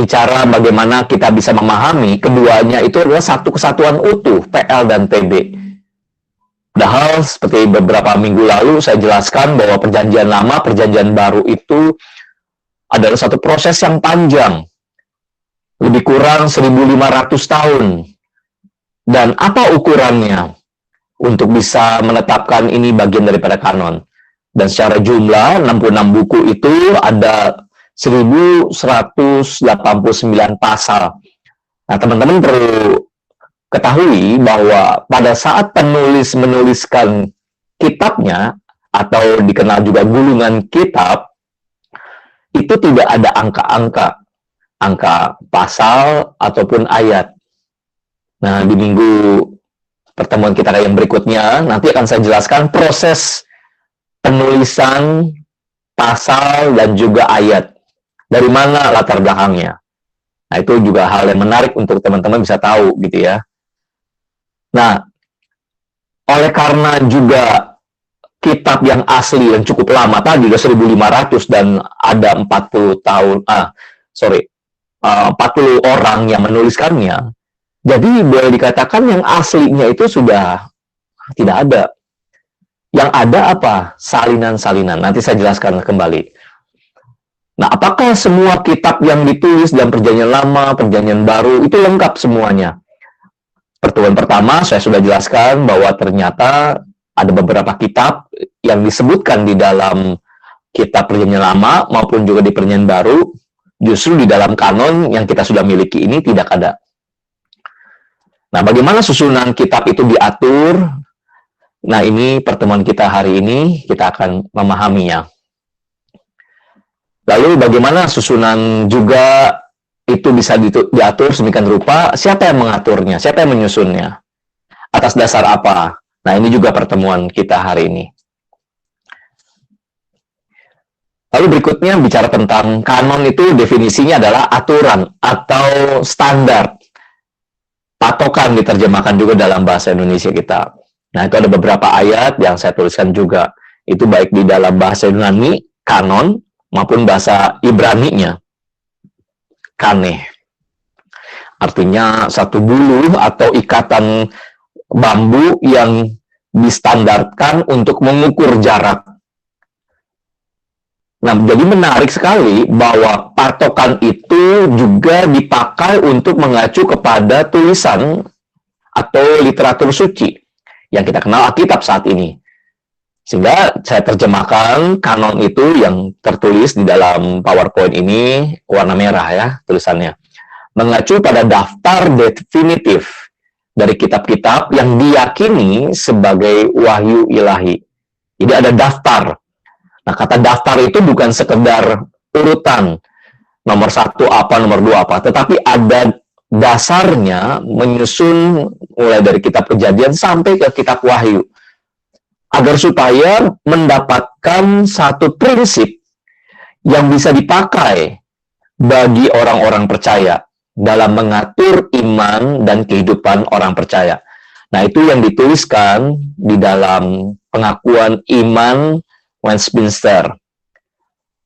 bicara bagaimana kita bisa memahami keduanya itu adalah satu kesatuan utuh, PL dan TB. Padahal seperti beberapa minggu lalu saya jelaskan bahwa perjanjian lama, perjanjian baru itu adalah satu proses yang panjang, lebih kurang 1.500 tahun. Dan apa ukurannya untuk bisa menetapkan ini bagian daripada kanon? Dan secara jumlah 66 buku itu ada 1.189 pasal. Nah, teman-teman perlu ketahui bahwa pada saat penulis menuliskan kitabnya, atau dikenal juga gulungan kitab, itu tidak ada angka pasal ataupun ayat. Nah, di minggu pertemuan kita yang berikutnya, nanti akan saya jelaskan proses penulisan pasal dan juga ayat. Dari mana latar belakangnya. Nah, itu juga hal yang menarik untuk teman-teman bisa tahu, gitu ya. Nah, oleh karena juga kitab yang asli yang cukup lama tadi, udah 1.500 dan ada 40 orang yang menuliskannya, jadi boleh dikatakan yang aslinya itu sudah tidak ada. Yang ada apa? Salinan-salinan. Nanti saya jelaskan kembali. Nah, apakah semua kitab yang ditulis dalam perjanjian lama, perjanjian baru, itu lengkap semuanya? Pertemuan pertama saya sudah jelaskan bahwa ternyata ada beberapa kitab yang disebutkan di dalam kitab perjanjian lama maupun juga di perjanjian baru, justru di dalam kanon yang kita sudah miliki ini tidak ada. Nah, bagaimana susunan kitab itu diatur? Nah, ini pertemuan kita hari ini, kita akan memahaminya. Lalu bagaimana susunan juga itu bisa diatur sedemikian rupa? Siapa yang mengaturnya? Siapa yang menyusunnya? Atas dasar apa? Nah, ini juga pertemuan kita hari ini. Lalu berikutnya bicara tentang kanon, itu definisinya adalah aturan atau standar. Patokan diterjemahkan juga dalam bahasa Indonesia kita. Nah, itu ada beberapa ayat yang saya tuliskan juga. Itu baik di dalam bahasa Yunani, kanon, maupun bahasa Ibrani-nya, kaneh. Artinya satu bulu atau ikatan bambu yang distandarkan untuk mengukur jarak. Nah, jadi menarik sekali bahwa patokan itu juga dipakai untuk mengacu kepada tulisan atau literatur suci yang kita kenal Alkitab saat ini. Sehingga saya terjemahkan kanon itu yang tertulis di dalam PowerPoint ini, warna merah ya tulisannya, mengacu pada daftar definitif dari kitab-kitab yang diyakini sebagai wahyu ilahi. Jadi ada daftar. Nah, kata daftar itu bukan sekedar urutan, nomor 1 apa, nomor 2 apa, tetapi ada dasarnya menyusun mulai dari kitab Kejadian sampai ke kitab Wahyu, agar supaya mendapatkan satu prinsip yang bisa dipakai bagi orang-orang percaya dalam mengatur iman dan kehidupan orang percaya. Nah, itu yang dituliskan di dalam pengakuan iman Westminster,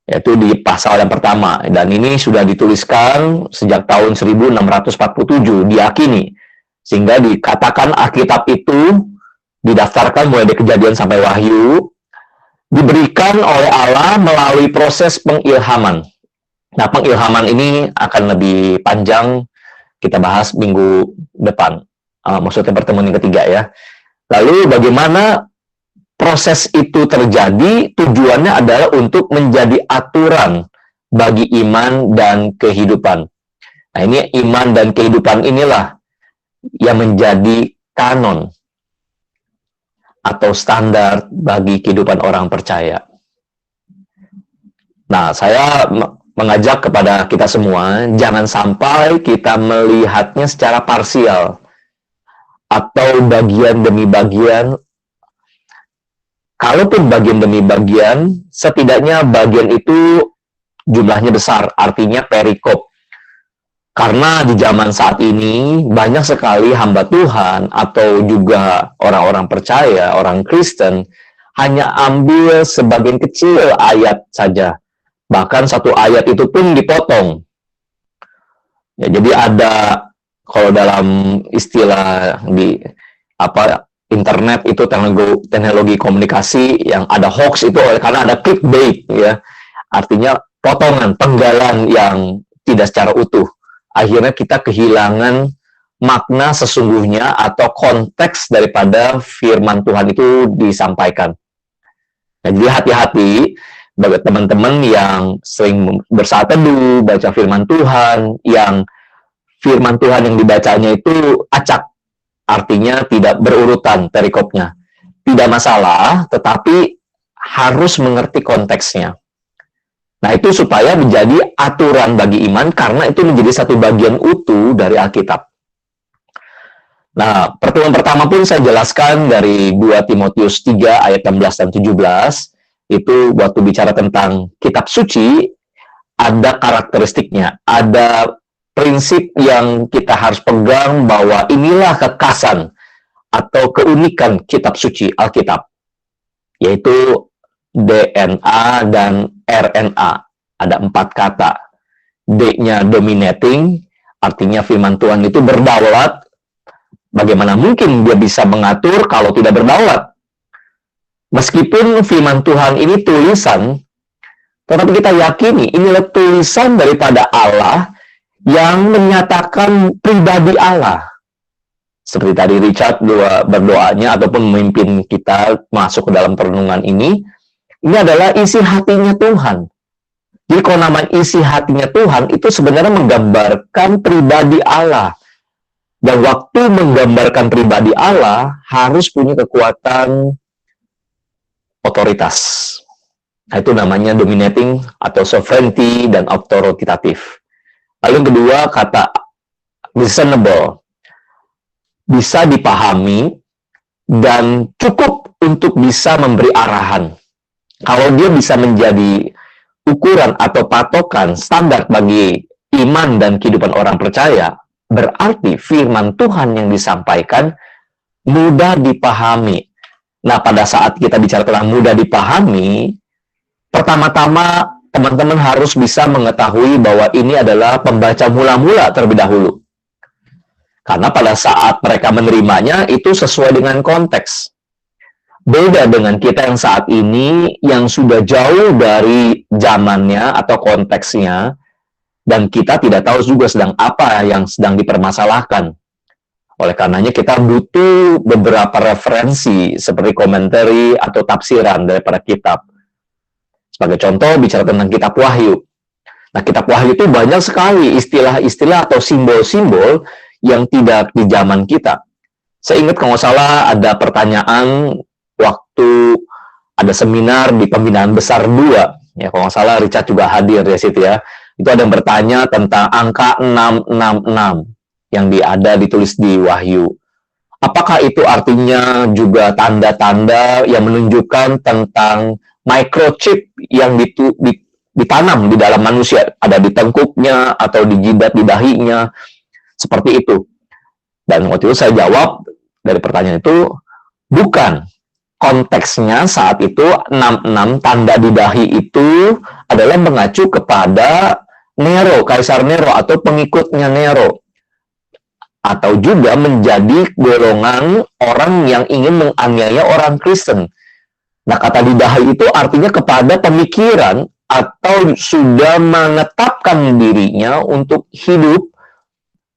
yaitu di pasal yang pertama, dan ini sudah dituliskan sejak tahun 1647, diyakini, sehingga dikatakan Alkitab itu didaftarkan mulai dari Kejadian sampai Wahyu, diberikan oleh Allah melalui proses pengilhaman. Nah, pengilhaman ini akan lebih panjang kita bahas minggu depan, maksudnya pertemuan yang ketiga ya. Lalu bagaimana proses itu terjadi? Tujuannya adalah untuk menjadi aturan bagi iman dan kehidupan. Nah, ini iman dan kehidupan inilah yang menjadi kanon atau standar bagi kehidupan orang percaya. Nah, saya mengajak kepada kita semua, jangan sampai kita melihatnya secara parsial atau bagian demi bagian. Kalaupun bagian demi bagian, setidaknya bagian itu jumlahnya besar, artinya perikop. Karena di zaman saat ini, banyak sekali hamba Tuhan atau juga orang-orang percaya, orang Kristen, hanya ambil sebagian kecil ayat saja. Bahkan satu ayat itu pun dipotong. Ya, jadi ada, kalau dalam istilah di internet itu teknologi komunikasi, yang ada hoax itu karena ada clickbait, ya, artinya potongan, penggalan yang tidak secara utuh. Akhirnya kita kehilangan makna sesungguhnya atau konteks daripada firman Tuhan itu disampaikan. Nah, jadi hati-hati bagi teman-teman yang sering bersaat teduh, baca firman Tuhan, yang firman Tuhan yang dibacanya itu acak, artinya tidak berurutan perikopnya. Tidak masalah, tetapi harus mengerti konteksnya. Nah, itu supaya menjadi aturan bagi iman, karena itu menjadi satu bagian utuh dari Alkitab. Nah, pertemuan pertama pun saya jelaskan dari 2 Timotius 3 ayat 16 dan 17, itu waktu bicara tentang kitab suci, ada karakteristiknya, ada prinsip yang kita harus pegang bahwa inilah kekhasan atau keunikan kitab suci Alkitab, yaitu DNA dan RNA. Ada 4 kata. D-nya dominating, artinya firman Tuhan itu berdaulat. Bagaimana mungkin dia bisa mengatur kalau tidak berdaulat? Meskipun firman Tuhan ini tulisan, tetapi kita yakini inilah tulisan daripada Allah yang menyatakan pribadi Allah. Seperti tadi Richard berdoanya ataupun memimpin kita masuk ke dalam perenungan ini adalah isi hatinya Tuhan. Jadi kalau nama isi hatinya Tuhan itu sebenarnya menggambarkan pribadi Allah. Dan waktu menggambarkan pribadi Allah harus punya kekuatan otoritas. Nah, itu namanya dominating atau sovereignty dan authoritative. Lalu yang kedua, kata reasonable. Bisa dipahami dan cukup untuk bisa memberi arahan. Kalau dia bisa menjadi ukuran atau patokan standar bagi iman dan kehidupan orang percaya, berarti firman Tuhan yang disampaikan mudah dipahami. Nah, pada saat kita bicara tentang mudah dipahami, pertama-tama teman-teman harus bisa mengetahui bahwa ini adalah pembaca mula-mula terlebih dahulu. Karena pada saat mereka menerimanya, itu sesuai dengan konteks. Beda dengan kita yang saat ini, yang sudah jauh dari zamannya atau konteksnya, dan kita tidak tahu juga sedang apa yang sedang dipermasalahkan. Oleh karenanya kita butuh beberapa referensi seperti komentari atau tafsiran daripada kitab. Sebagai contoh, bicara tentang kitab Wahyu. Nah, kitab Wahyu itu banyak sekali istilah-istilah atau simbol-simbol yang tidak di zaman kita. Saya ingat kalau nggak salah ada pertanyaan waktu ada seminar di Pembinaan Besar 2. Ya, kalau nggak salah Richard juga hadir di situ ya. Itu ada yang bertanya tentang angka 666 yang ada ditulis di Wahyu. Apakah itu artinya juga tanda-tanda yang menunjukkan tentang microchip yang ditanam di dalam manusia, ada di tengkuknya atau di jidat, di dahinya, seperti itu? Dan waktu itu saya jawab dari pertanyaan itu, bukan. Konteksnya saat itu 66 tanda di dahi itu adalah mengacu kepada Nero, Kaisar Nero atau pengikutnya Nero, atau juga menjadi golongan orang yang ingin menganiaya orang Kristen. Nah, kata di dahi itu artinya kepada pemikiran atau sudah menetapkan dirinya untuk hidup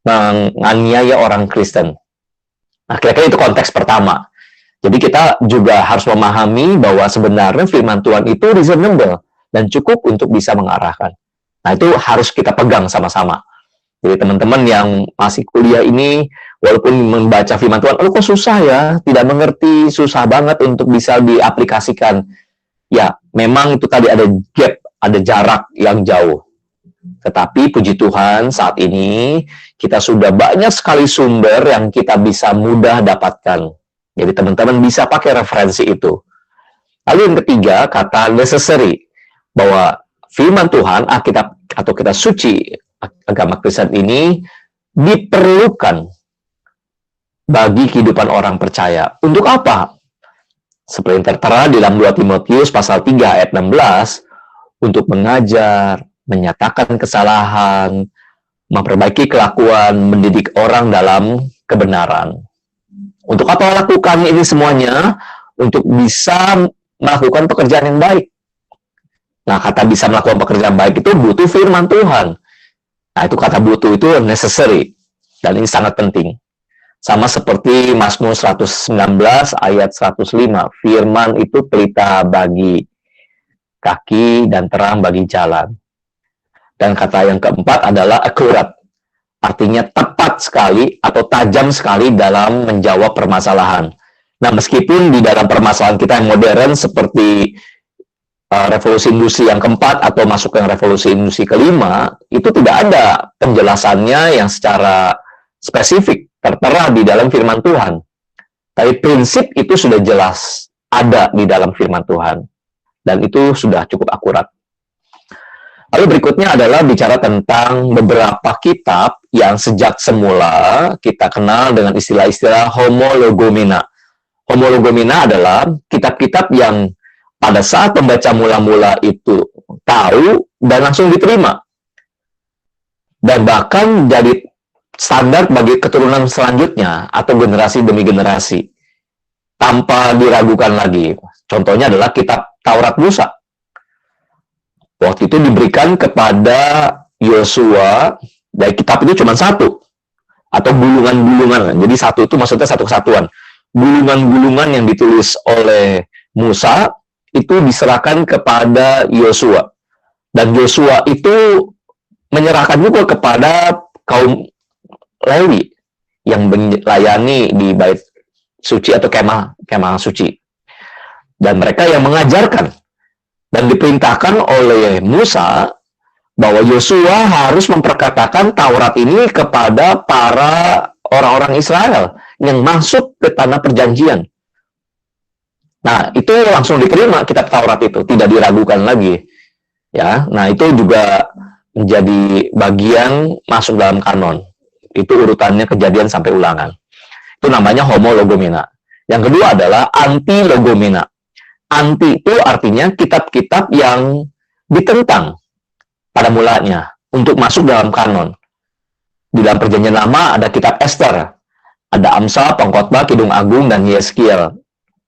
menganiaya orang Kristen. Nah, kira-kira itu konteks pertama. Jadi kita juga harus memahami bahwa sebenarnya firman Tuhan itu reasonable dan cukup untuk bisa mengarahkan. Nah, itu harus kita pegang sama-sama. Jadi teman-teman yang masih kuliah ini, walaupun membaca firman Tuhan, kok susah ya, tidak mengerti, susah banget untuk bisa diaplikasikan. Ya, memang itu tadi ada gap, ada jarak yang jauh. Tetapi puji Tuhan saat ini kita sudah banyak sekali sumber yang kita bisa mudah dapatkan. Jadi teman-teman bisa pakai referensi itu. Lalu yang ketiga, kata necessary, bahwa firman Tuhan, Alkitab atau kitab suci agama Kristen ini diperlukan bagi kehidupan orang percaya. Untuk apa? Seperti yang tertera di dalam 2 Timotius pasal 3 ayat 16, untuk mengajar, menyatakan kesalahan, memperbaiki kelakuan, mendidik orang dalam kebenaran. Untuk apa lakukan ini semuanya? Untuk bisa melakukan pekerjaan yang baik. Nah, kata bisa melakukan pekerjaan baik itu butuh firman Tuhan. Nah, itu kata butuh itu necessary. Dan ini sangat penting. Sama seperti Mazmur 119 ayat 105. Firman itu pelita bagi kaki dan terang bagi jalan. Dan kata yang keempat adalah akurat. Artinya tepat sekali atau tajam sekali dalam menjawab permasalahan. Nah, meskipun di dalam permasalahan kita yang modern seperti revolusi industri yang keempat atau masuk ke revolusi industri kelima, itu tidak ada penjelasannya yang secara spesifik tertera di dalam firman Tuhan. Tapi prinsip itu sudah jelas ada di dalam firman Tuhan. Dan itu sudah cukup akurat. Lalu berikutnya adalah bicara tentang beberapa kitab yang sejak semula kita kenal dengan istilah-istilah homologomena. Homologomena adalah kitab-kitab yang pada saat pembaca mula-mula itu tahu dan langsung diterima. Dan bahkan jadi standar bagi keturunan selanjutnya atau generasi demi generasi. Tanpa diragukan lagi. Contohnya adalah kitab Taurat Musa. Waktu itu diberikan kepada Yosua, dari kitab itu cuma satu, atau gulungan-gulungan. Jadi satu itu maksudnya satu kesatuan. Gulungan-gulungan yang ditulis oleh Musa, itu diserahkan kepada Yosua. Dan Yosua itu menyerahkan juga kepada kaum Lewi, yang melayani di bait suci atau kemah suci. Dan mereka yang mengajarkan. Dan diperintahkan oleh Musa bahwa Yosua harus memperkatakan Taurat ini kepada para orang-orang Israel yang masuk ke tanah perjanjian. Nah, itu langsung diterima kitab Taurat itu, tidak diragukan lagi. Ya, nah itu juga menjadi bagian masuk dalam kanon. Itu urutannya Kejadian sampai Ulangan. Itu namanya homologomena. Yang kedua adalah antilogomena. Anti itu artinya kitab-kitab yang ditentang pada mulanya untuk masuk dalam kanon. Di dalam Perjanjian Lama ada kitab Ester, ada Amsal, Pengkhotbah, Kidung Agung, dan Yeskiel.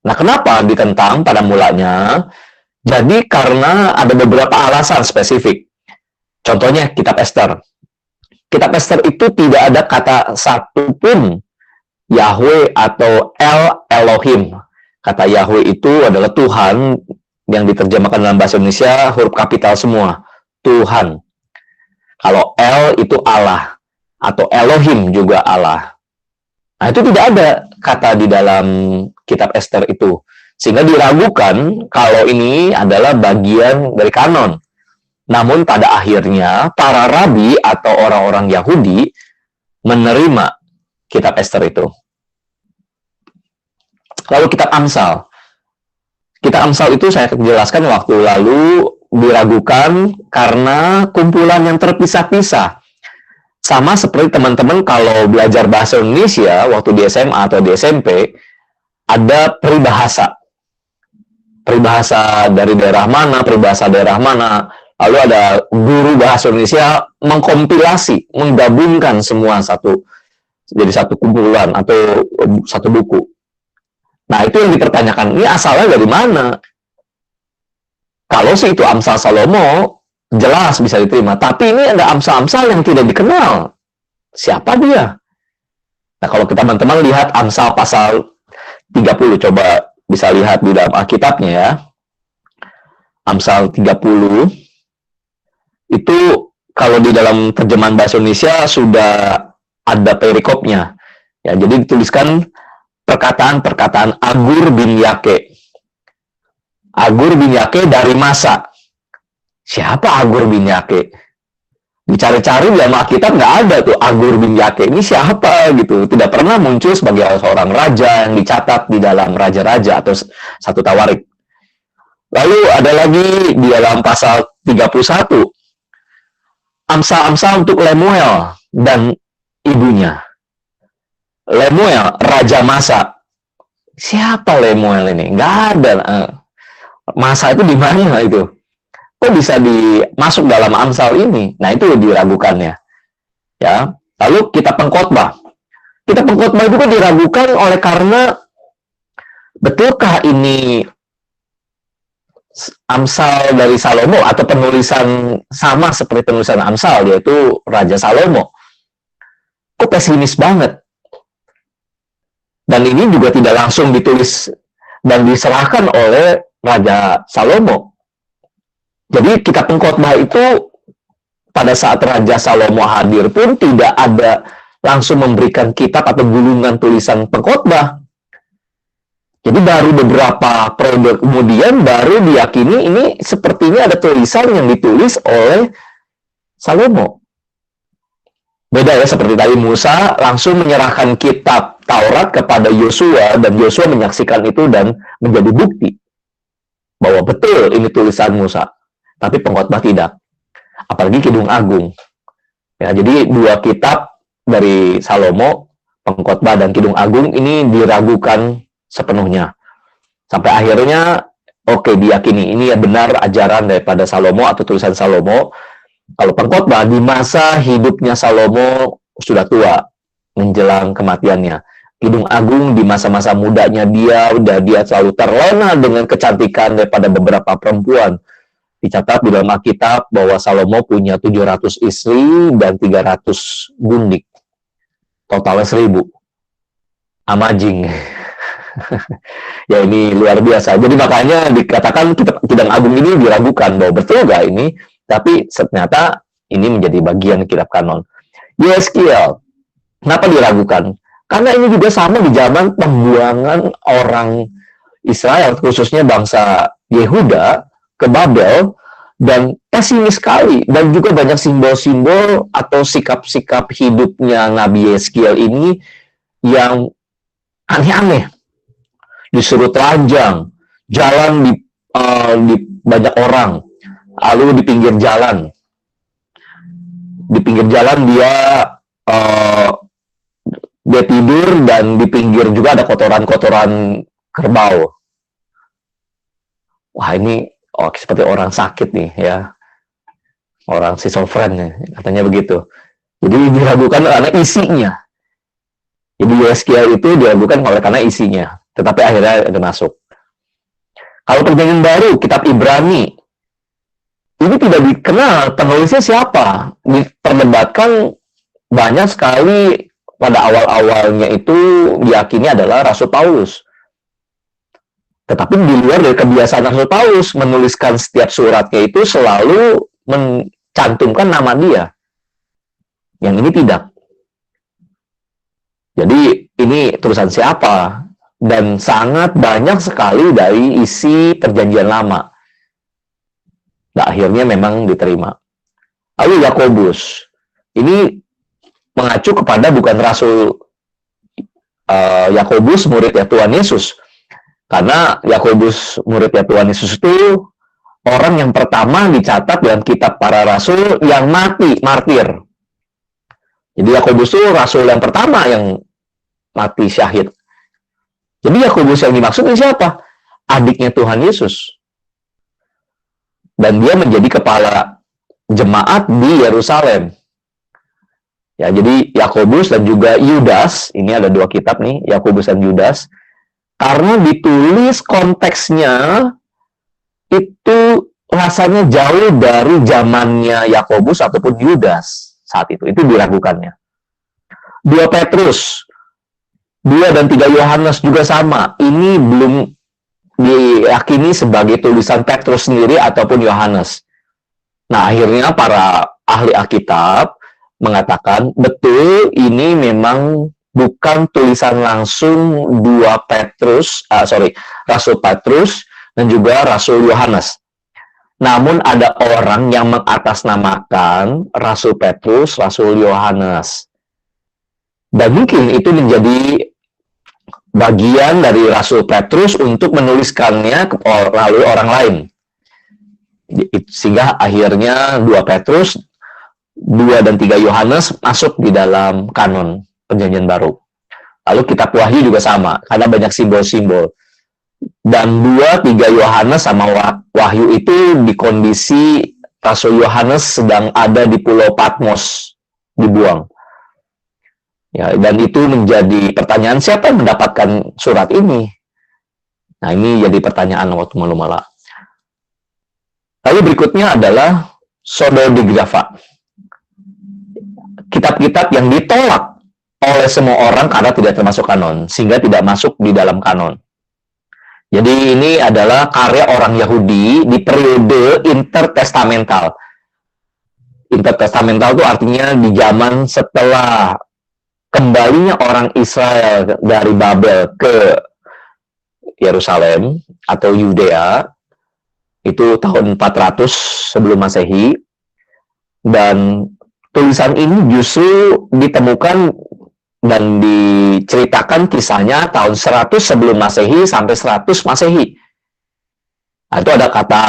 Nah, kenapa ditentang pada mulanya? Jadi karena ada beberapa alasan spesifik. Contohnya kitab Ester. Kitab Ester itu tidak ada kata satupun Yahweh atau El Elohim. Kata Yahweh itu adalah Tuhan, yang diterjemahkan dalam bahasa Indonesia huruf kapital semua. Tuhan. Kalau El itu Allah. Atau Elohim juga Allah. Nah, itu tidak ada kata di dalam kitab Ester itu. Sehingga diragukan kalau ini adalah bagian dari kanon. Namun pada akhirnya para rabi atau orang-orang Yahudi menerima kitab Ester itu. Lalu kitab Amsal. Kitab Amsal itu saya jelaskan waktu lalu diragukan karena kumpulan yang terpisah-pisah. Sama seperti teman-teman kalau belajar bahasa Indonesia waktu di SMA atau di SMP, ada peribahasa. Peribahasa dari daerah mana, peribahasa daerah mana. Lalu ada guru bahasa Indonesia mengkompilasi, menggabungkan semua jadi satu kumpulan atau satu buku. Nah, itu yang dipertanyakan, ini asalnya dari mana? Kalau sih itu Amsal Salomo, jelas bisa diterima. Tapi ini ada Amsal-Amsal yang tidak dikenal. Siapa dia? Nah, kalau teman-teman lihat Amsal pasal 30, coba bisa lihat di dalam Alkitabnya ya. Amsal 30, itu kalau di dalam terjemahan bahasa Indonesia sudah ada perikopnya. Ya, jadi dituliskan perkataan-perkataan Agur bin Yake. Agur bin Yake dari Masa. Siapa Agur bin Yake? Dicari-cari di dalam Alkitab nggak ada tuh Agur bin Yake. Ini siapa gitu? Tidak pernah muncul sebagai seorang raja yang dicatat di dalam raja-raja atau satu tawarik. Lalu ada lagi di dalam pasal 31. Amsal-amsal untuk Lemuel dan ibunya. Lemuel, Raja Masa. Siapa Lemuel ini? Nggak ada. Masa itu di mana itu? Kok bisa masuk dalam Amsal ini? Nah, itu diragukannya. Ya. Lalu kitab Pengkhotbah. Kitab Pengkhotbah juga diragukan oleh karena betulkah ini Amsal dari Salomo atau penulisan sama seperti penulisan Amsal, yaitu Raja Salomo. Kok pesimis banget. Dan ini juga tidak langsung ditulis dan diserahkan oleh Raja Salomo. Jadi kitab Pengkhotbah itu pada saat Raja Salomo hadir pun tidak ada langsung memberikan kitab atau gulungan tulisan pengkhotbah. Jadi baru beberapa periode kemudian baru diyakini ini sepertinya ada tulisan yang ditulis oleh Salomo. Beda ya, seperti tadi Musa langsung menyerahkan kitab Taurat kepada Yosua dan Yosua menyaksikan itu dan menjadi bukti bahwa betul ini tulisan Musa. Tapi Pengkhotbah tidak. Apalagi Kidung Agung. Ya, jadi dua kitab dari Salomo, Pengkhotbah dan Kidung Agung ini diragukan sepenuhnya. Sampai akhirnya diyakini ini ya benar ajaran daripada Salomo atau tulisan Salomo. Kalau Pengkhotbah di masa hidupnya Salomo sudah tua menjelang kematiannya. Kidung Agung di masa-masa mudanya dia selalu terlena dengan kecantikan daripada beberapa perempuan. Dicatat di dalam Alkitab bahwa Salomo punya 700 istri dan 300 gundik. Totalnya 1000. Amazing. Ya ini luar biasa. Jadi makanya dikatakan Kidung Agung ini diragukan bahwa betul nggak ini, tapi ternyata ini menjadi bagian kitab kanon. Yeskiel, kenapa diragukan? Karena ini juga sama di zaman pembuangan orang Israel, khususnya bangsa Yehuda ke Babel, dan pesimis sekali, dan juga banyak simbol-simbol atau sikap-sikap hidupnya Nabi Yeskiel ini yang aneh-aneh. Disuruh telanjang, jalan di banyak orang, lalu di pinggir jalan. Di pinggir jalan dia tidur dan di pinggir juga ada kotoran-kotoran kerbau. Wah ini seperti orang sakit nih ya, orang schizofren nih, katanya begitu. Jadi diragukan karena isinya. Jadi Yeskiel itu diragukan oleh karena isinya. Tetapi akhirnya ada masuk. Kalau Perjanjian Baru, kitab Ibrani, ini tidak dikenal penulisnya siapa. Diperdebatkan banyak sekali pada awal-awalnya itu diyakini adalah Rasul Paulus. Tetapi di luar dari kebiasaan Rasul Paulus menuliskan setiap suratnya itu selalu mencantumkan nama dia. Yang ini tidak. Jadi ini tulisan siapa? Dan sangat banyak sekali dari isi Perjanjian Lama. Nah, akhirnya memang diterima. Lalu Yakobus. Ini mengacu kepada bukan Rasul Yakobus muridnya Tuhan Yesus. Karena Yakobus muridnya Tuhan Yesus itu orang yang pertama dicatat dalam kitab para rasul yang mati, martir. Jadi Yakobus itu rasul yang pertama yang mati syahid. Jadi Yakobus yang dimaksud ini siapa? Adiknya Tuhan Yesus. Dan dia menjadi kepala jemaat di Yerusalem. Ya, jadi Yakobus dan juga Yudas, ini ada dua kitab nih, Yakobus dan Yudas. Karena ditulis konteksnya itu rasanya jauh dari zamannya Yakobus ataupun Yudas saat itu diragukannya. 2 Petrus, 2 dan 3 Yohanes juga sama. Ini belum diyakini sebagai tulisan Petrus sendiri ataupun Yohanes. Nah, akhirnya para ahli Alkitab mengatakan, betul ini memang bukan tulisan langsung Rasul Petrus dan juga Rasul Yohanes. Namun ada orang yang mengatasnamakan Rasul Petrus, Rasul Yohanes. Dan mungkin itu menjadi bagian dari Rasul Petrus untuk menuliskannya melalui orang lain. Sehingga akhirnya 2 Petrus, 2 dan 3 Yohanes masuk di dalam kanon Perjanjian Baru. Lalu kitab Wahyu juga sama, karena banyak simbol-simbol. Dan 2, 3 Yohanes sama Wahyu itu di kondisi Rasul Yohanes sedang ada di Pulau Patmos, dibuang. Ya, dan itu menjadi pertanyaan, siapa yang mendapatkan surat ini? Nah, ini jadi pertanyaan waktu mula-mula. Lalu berikutnya adalah pseudodigrapha. Kitab-kitab yang ditolak oleh semua orang karena tidak termasuk kanon, sehingga tidak masuk di dalam kanon. Jadi ini adalah karya orang Yahudi di periode intertestamental. Intertestamental itu artinya di zaman setelah kembalinya orang Israel dari Babel ke Yerusalem atau Yudea, itu tahun 400 sebelum Masehi, dan tulisan ini justru ditemukan dan diceritakan kisahnya tahun 100 sebelum Masehi sampai 100 Masehi. Nah, itu ada kata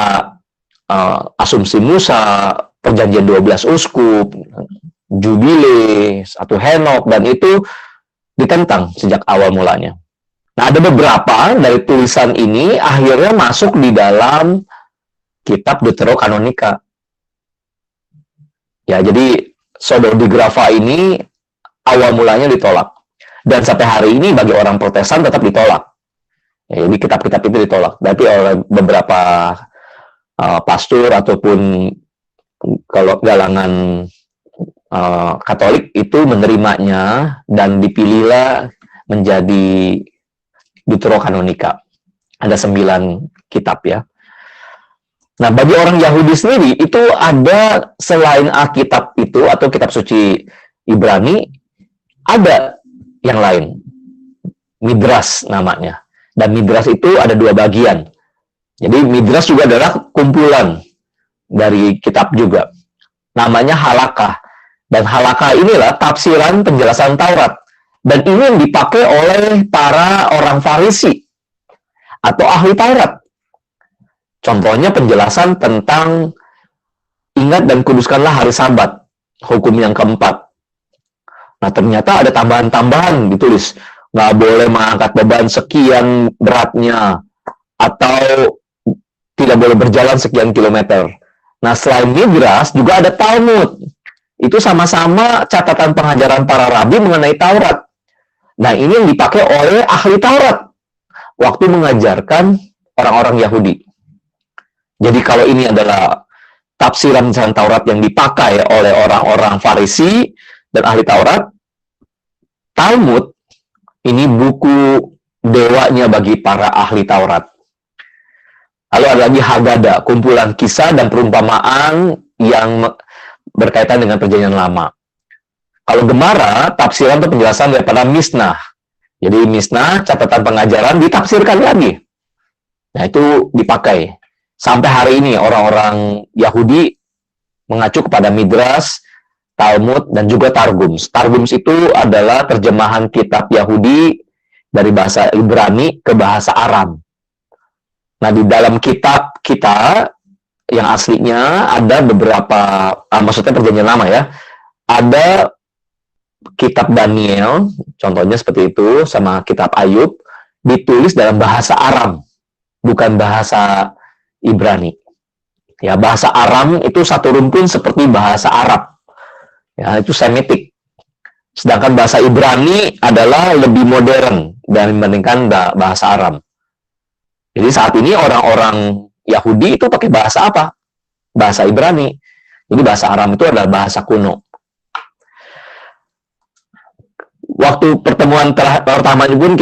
asumsi Musa, perjanjian 12 uskup, Jubile, atau Henok, dan itu ditentang sejak awal mulanya. Nah, ada beberapa dari tulisan ini akhirnya masuk di dalam kitab Deuterokanonika. Ya, jadi pseudodigrapha ini awal mulanya ditolak. Dan sampai hari ini bagi orang Protestan tetap ditolak. Ya, jadi kitab-kitab itu ditolak. Berarti oleh beberapa pastor ataupun kalau galangan Katolik itu menerimanya dan dipilihlah menjadi Deuterokanonika. Ada 9 kitab ya. Nah, bagi orang Yahudi sendiri itu ada selain Alkitab itu atau kitab suci Ibrani, ada yang lain. Midras namanya. Dan Midras itu ada 2 bagian. Jadi Midras juga adalah kumpulan dari kitab juga. Namanya Halakah. Dan Halakah inilah tafsiran penjelasan Taurat. Dan ini yang dipakai oleh para orang Farisi atau ahli Taurat. Contohnya penjelasan tentang ingat dan kuduskanlah hari Sabat, hukum yang keempat. Nah, ternyata ada tambahan-tambahan ditulis. Nggak boleh mengangkat beban sekian beratnya, atau tidak boleh berjalan sekian kilometer. Nah, selain Midras, juga ada Talmud. Itu sama-sama catatan pengajaran para rabi mengenai Taurat. Nah, ini yang dipakai oleh ahli Taurat waktu mengajarkan orang-orang Yahudi. Jadi kalau ini adalah tafsiran Taurat yang dipakai oleh orang-orang Farisi dan ahli Taurat, Talmud ini buku dewanya bagi para ahli Taurat. Lalu ada lagi Haggadah, kumpulan kisah dan perumpamaan yang berkaitan dengan perjanjian lama. Kalau Gemara, tafsiran atau penjelasan daripada Misnah. Jadi Misnah, catatan pengajaran, ditafsirkan lagi. Nah, itu dipakai. Sampai hari ini orang-orang Yahudi mengacu kepada Midras, Talmud, dan juga Targums. Targums itu adalah terjemahan kitab Yahudi dari bahasa Ibrani ke bahasa Aram. Nah, di dalam kitab kita yang aslinya ada beberapa, maksudnya perjanjian lama ya, ada kitab Daniel, contohnya seperti itu, sama kitab Ayub, ditulis dalam bahasa Aram, bukan bahasa Ibrani. Ya, bahasa Aram itu satu rumpun seperti bahasa Arab. Ya, itu Semitik. Sedangkan bahasa Ibrani adalah lebih modern dibandingkan bahasa Aram. Jadi saat ini orang-orang Yahudi itu pakai bahasa apa? Bahasa Ibrani. Jadi bahasa Aram itu adalah bahasa kuno. Waktu pertemuan pertama pun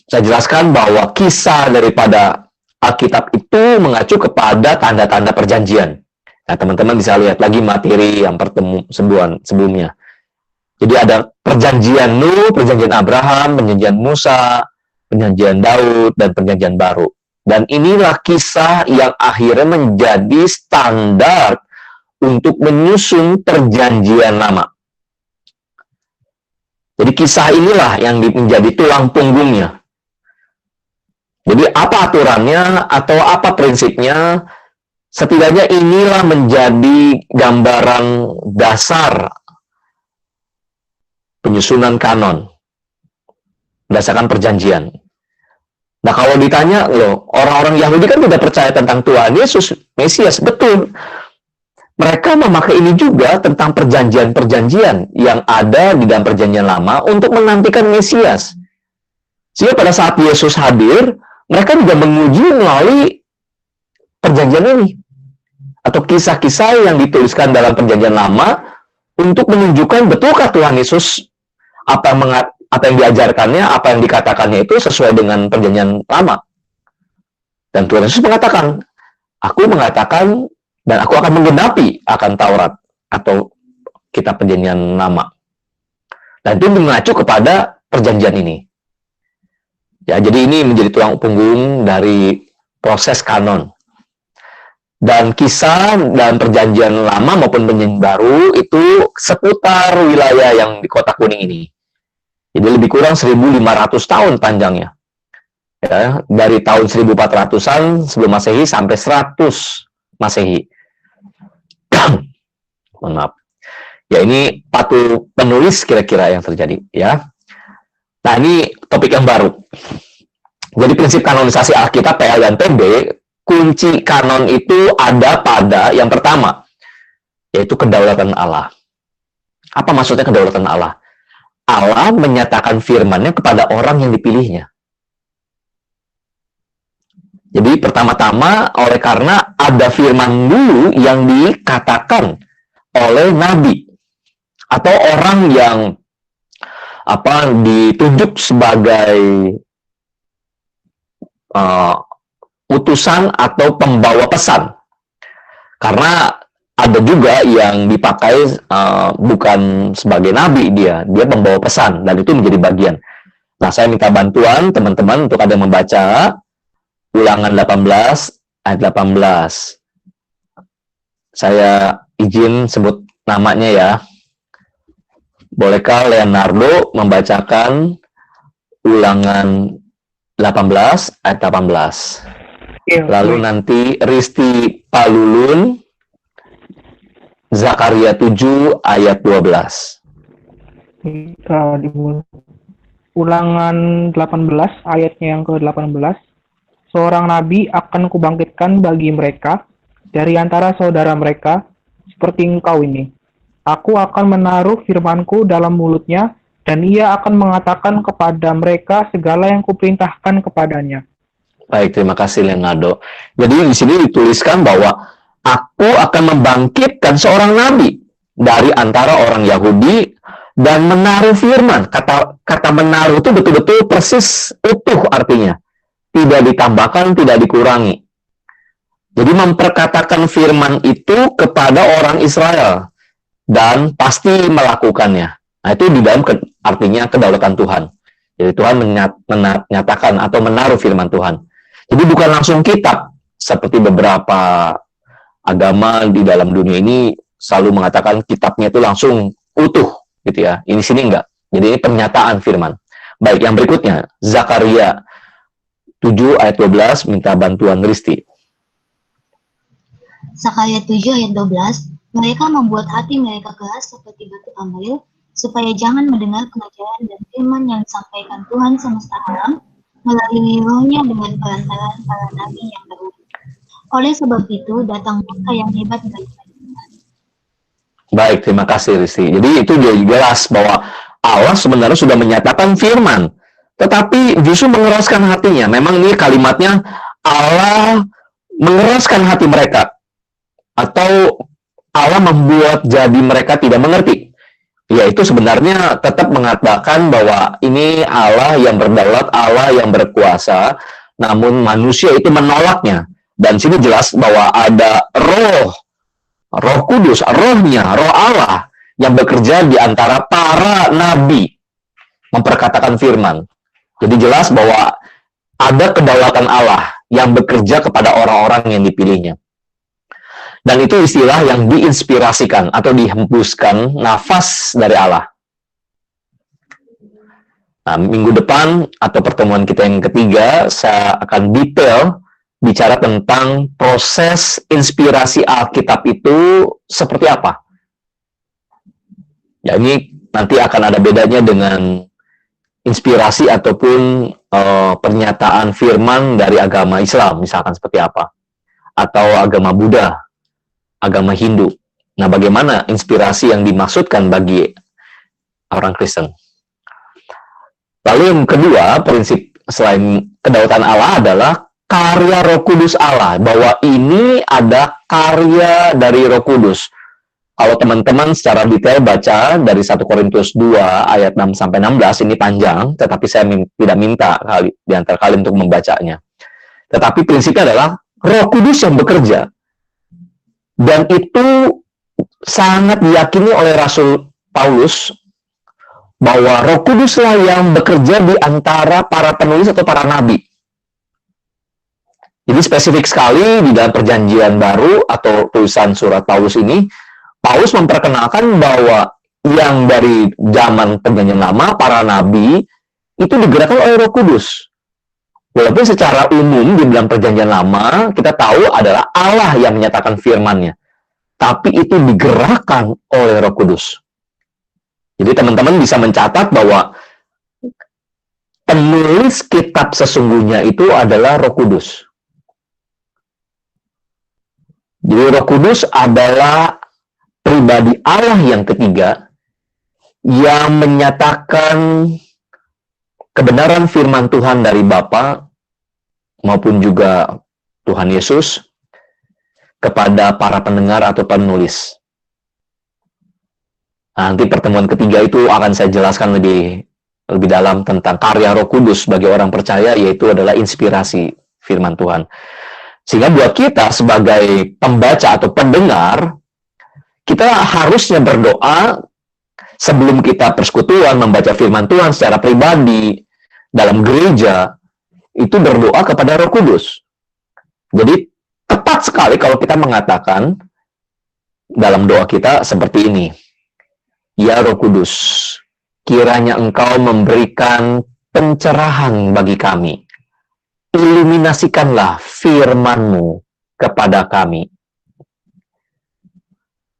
saya jelaskan bahwa kisah daripada Alkitab itu mengacu kepada tanda-tanda perjanjian. Nah, teman-teman bisa lihat lagi materi yang sebelumnya. Jadi ada perjanjian Nuh, perjanjian Abraham, perjanjian Musa, perjanjian Daud, dan perjanjian baru. Dan inilah kisah yang akhirnya menjadi standar untuk menyusun perjanjian lama. Jadi kisah inilah yang menjadi tulang punggungnya. Jadi apa aturannya atau apa prinsipnya, setidaknya inilah menjadi gambaran dasar penyusunan kanon berdasarkan perjanjian. Nah, kalau ditanya, loh, orang-orang Yahudi kan tidak percaya tentang Tuhan Yesus, Mesias, betul. mereka memakai ini juga tentang perjanjian-perjanjian yang ada di dalam perjanjian lama untuk menantikan Mesias. Sehingga pada saat Yesus hadir, mereka juga menguji melalui perjanjian ini. Atau kisah-kisah yang dituliskan dalam perjanjian lama untuk menunjukkan betulkah Tuhan Yesus apa yang diajarkannya, apa yang dikatakannya itu sesuai dengan perjanjian lama. Dan Tuhan Yesus mengatakan, aku mengatakan dan aku akan menggenapi akan Taurat atau kitab perjanjian lama. Dan itu mengacu kepada perjanjian ini. Ya, jadi ini menjadi tulang punggung dari proses kanon. Dan kisah dan perjanjian lama maupun perjanjian baru itu seputar wilayah yang di Kota Kuning ini. Jadi lebih kurang 1.500 tahun panjangnya. Ya, dari tahun 1400-an sebelum Masehi sampai 100 Masehi. Mohon maaf. Ya, ini patut penulis kira-kira yang terjadi, ya. Nah, ini topik yang baru. Jadi prinsip kanonisasi Alkitab PL dan PB, kunci kanon itu ada pada yang pertama, yaitu kedaulatan Allah. Apa maksudnya kedaulatan Allah? Allah menyatakan firman-Nya kepada orang yang dipilihnya. Jadi pertama-tama oleh karena ada firman dulu yang dikatakan oleh nabi atau orang yang ditunjuk sebagai utusan atau pembawa pesan. Karena ada juga yang dipakai bukan sebagai nabi, dia pembawa pesan, dan itu menjadi bagian. Nah, saya minta bantuan teman-teman untuk ada yang membaca Ulangan 18 ayat 18. Saya izin sebut namanya ya. Bolehkah Leonardo membacakan Ulangan 18 ayat 18? Ya, lalu nanti Risti Palulun Zakaria 7 ayat 12. Kita Ulangan 18 ayatnya yang ke-18. Seorang nabi akan kubangkitkan bagi mereka dari antara saudara mereka seperti engkau ini. Aku akan menaruh firmanku dalam mulutnya dan ia akan mengatakan kepada mereka segala yang kuperintahkan kepadanya. Baik, terima kasih Leonardo. Jadi di sini dituliskan bahwa aku akan membangkitkan seorang nabi dari antara orang Yahudi dan menaruh firman. Kata menaruh itu betul-betul persis utuh artinya. Tidak ditambahkan, tidak dikurangi. Jadi memperkatakan firman itu kepada orang Israel dan pasti melakukannya. Nah, itu di dalam artinya kedaulatan Tuhan. Jadi Tuhan menyatakan atau menaruh firman Tuhan. Jadi bukan langsung kitab seperti beberapa agama di dalam dunia ini selalu mengatakan kitabnya itu langsung utuh gitu ya. Ini sini enggak. Jadi ini pernyataan firman. Baik, yang berikutnya Zakaria 7 ayat 12, minta bantuan Risti. Zakaria 7 ayat 12, mereka membuat hati mereka keras seperti batu amril, supaya jangan mendengar pengajaran dan firman yang disampaikan Tuhan semesta alam melalui rohnya dengan perantaraan para nabi yang berumur. Oleh sebab itu, datang murka yang hebat dari Tuhan. Baik, terima kasih Risti. Jadi itu jelas bahwa Allah sebenarnya sudah menyatakan firman, tetapi justru mengeraskan hatinya. Memang ini kalimatnya Allah mengeraskan hati mereka. Atau Allah membuat jadi mereka tidak mengerti. Yaitu sebenarnya tetap mengatakan bahwa ini Allah yang berdaulat, Allah yang berkuasa. Namun manusia itu menolaknya. Dan sini jelas bahwa ada Roh Kudus, rohnya, roh Allah yang bekerja di antara para nabi. Memperkatakan firman. Jadi jelas bahwa ada kedaulatan Allah yang bekerja kepada orang-orang yang dipilihnya. Dan itu istilah yang diinspirasikan atau dihembuskan nafas dari Allah. Nah, minggu depan atau pertemuan kita yang ketiga, saya akan detail bicara tentang proses inspirasi Alkitab itu seperti apa. Ya, ini nanti akan ada bedanya dengan inspirasi ataupun pernyataan firman dari agama Islam, misalkan seperti apa, atau agama Buddha, agama Hindu. Nah, bagaimana inspirasi yang dimaksudkan bagi orang Kristen? Lalu yang kedua, prinsip selain kedaulatan Allah adalah karya Roh Kudus Allah, bahwa ini ada karya dari Roh Kudus. Kalau teman-teman secara detail baca dari 1 Korintus 2 ayat 6 sampai 16, ini panjang, tetapi saya tidak minta di antara kalian untuk membacanya. Tetapi prinsipnya adalah Roh Kudus yang bekerja. Dan itu sangat diyakini oleh Rasul Paulus bahwa Roh Kuduslah yang bekerja di antara para penulis atau para nabi. Jadi spesifik sekali di dalam Perjanjian Baru atau tulisan surat Paulus ini, Paulus memperkenalkan bahwa yang dari zaman Perjanjian Lama, para nabi, itu digerakkan oleh Roh Kudus. Walaupun secara umum di dalam Perjanjian Lama, kita tahu adalah Allah yang menyatakan firman-Nya. Tapi itu digerakkan oleh Roh Kudus. Jadi teman-teman bisa mencatat bahwa penulis kitab sesungguhnya itu adalah Roh Kudus. Jadi Roh Kudus adalah pribadi Allah yang ketiga yang menyatakan kebenaran firman Tuhan dari Bapa maupun juga Tuhan Yesus kepada para pendengar atau penulis. Nah, nanti pertemuan ketiga itu akan saya jelaskan lebih dalam tentang karya Roh Kudus bagi orang percaya, yaitu adalah inspirasi firman Tuhan. Sehingga buat kita sebagai pembaca atau pendengar, kita harusnya berdoa sebelum kita persekutuan membaca firman Tuhan secara pribadi dalam gereja, itu berdoa kepada Roh Kudus. Jadi tepat sekali kalau kita mengatakan dalam doa kita seperti ini. Ya Roh Kudus, kiranya Engkau memberikan pencerahan bagi kami. Iluminasikanlah firman-Mu kepada kami.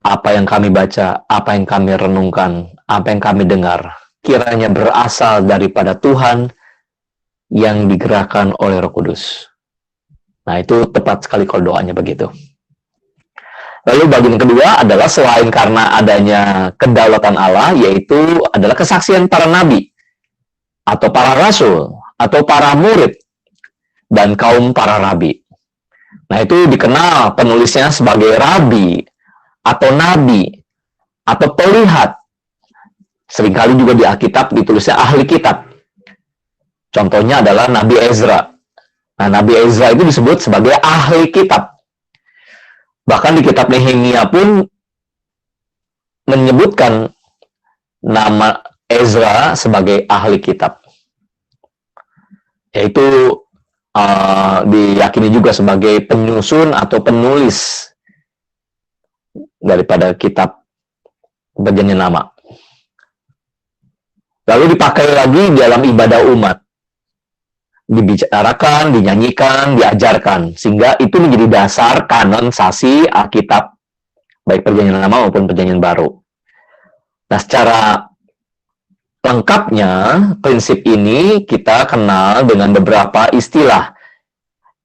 Apa yang kami baca, apa yang kami renungkan, apa yang kami dengar, kiranya berasal daripada Tuhan yang digerakkan oleh Roh Kudus. Nah, itu tepat sekali kalau doanya begitu. Lalu bagian kedua adalah selain karena adanya kedaulatan Allah, yaitu adalah kesaksian para nabi, atau para rasul, atau para murid, dan kaum para rabi. Nah, itu dikenal penulisnya sebagai rabi, atau nabi, atau pelihat. Seringkali juga di Alkitab ditulisnya ahli kitab. Contohnya adalah Nabi Ezra. Nah, Nabi Ezra itu disebut sebagai ahli kitab. Bahkan di kitab Nehemia pun menyebutkan nama Ezra sebagai ahli kitab. Yaitu diyakini juga sebagai penyusun atau penulis daripada kitab Perjanjian Lama. Lalu dipakai lagi dalam ibadah umat. Dibicarakan, dinyanyikan, diajarkan, sehingga itu menjadi dasar kanonisasi Alkitab, baik Perjanjian Lama maupun Perjanjian Baru. Nah, secara lengkapnya, prinsip ini kita kenal dengan beberapa istilah,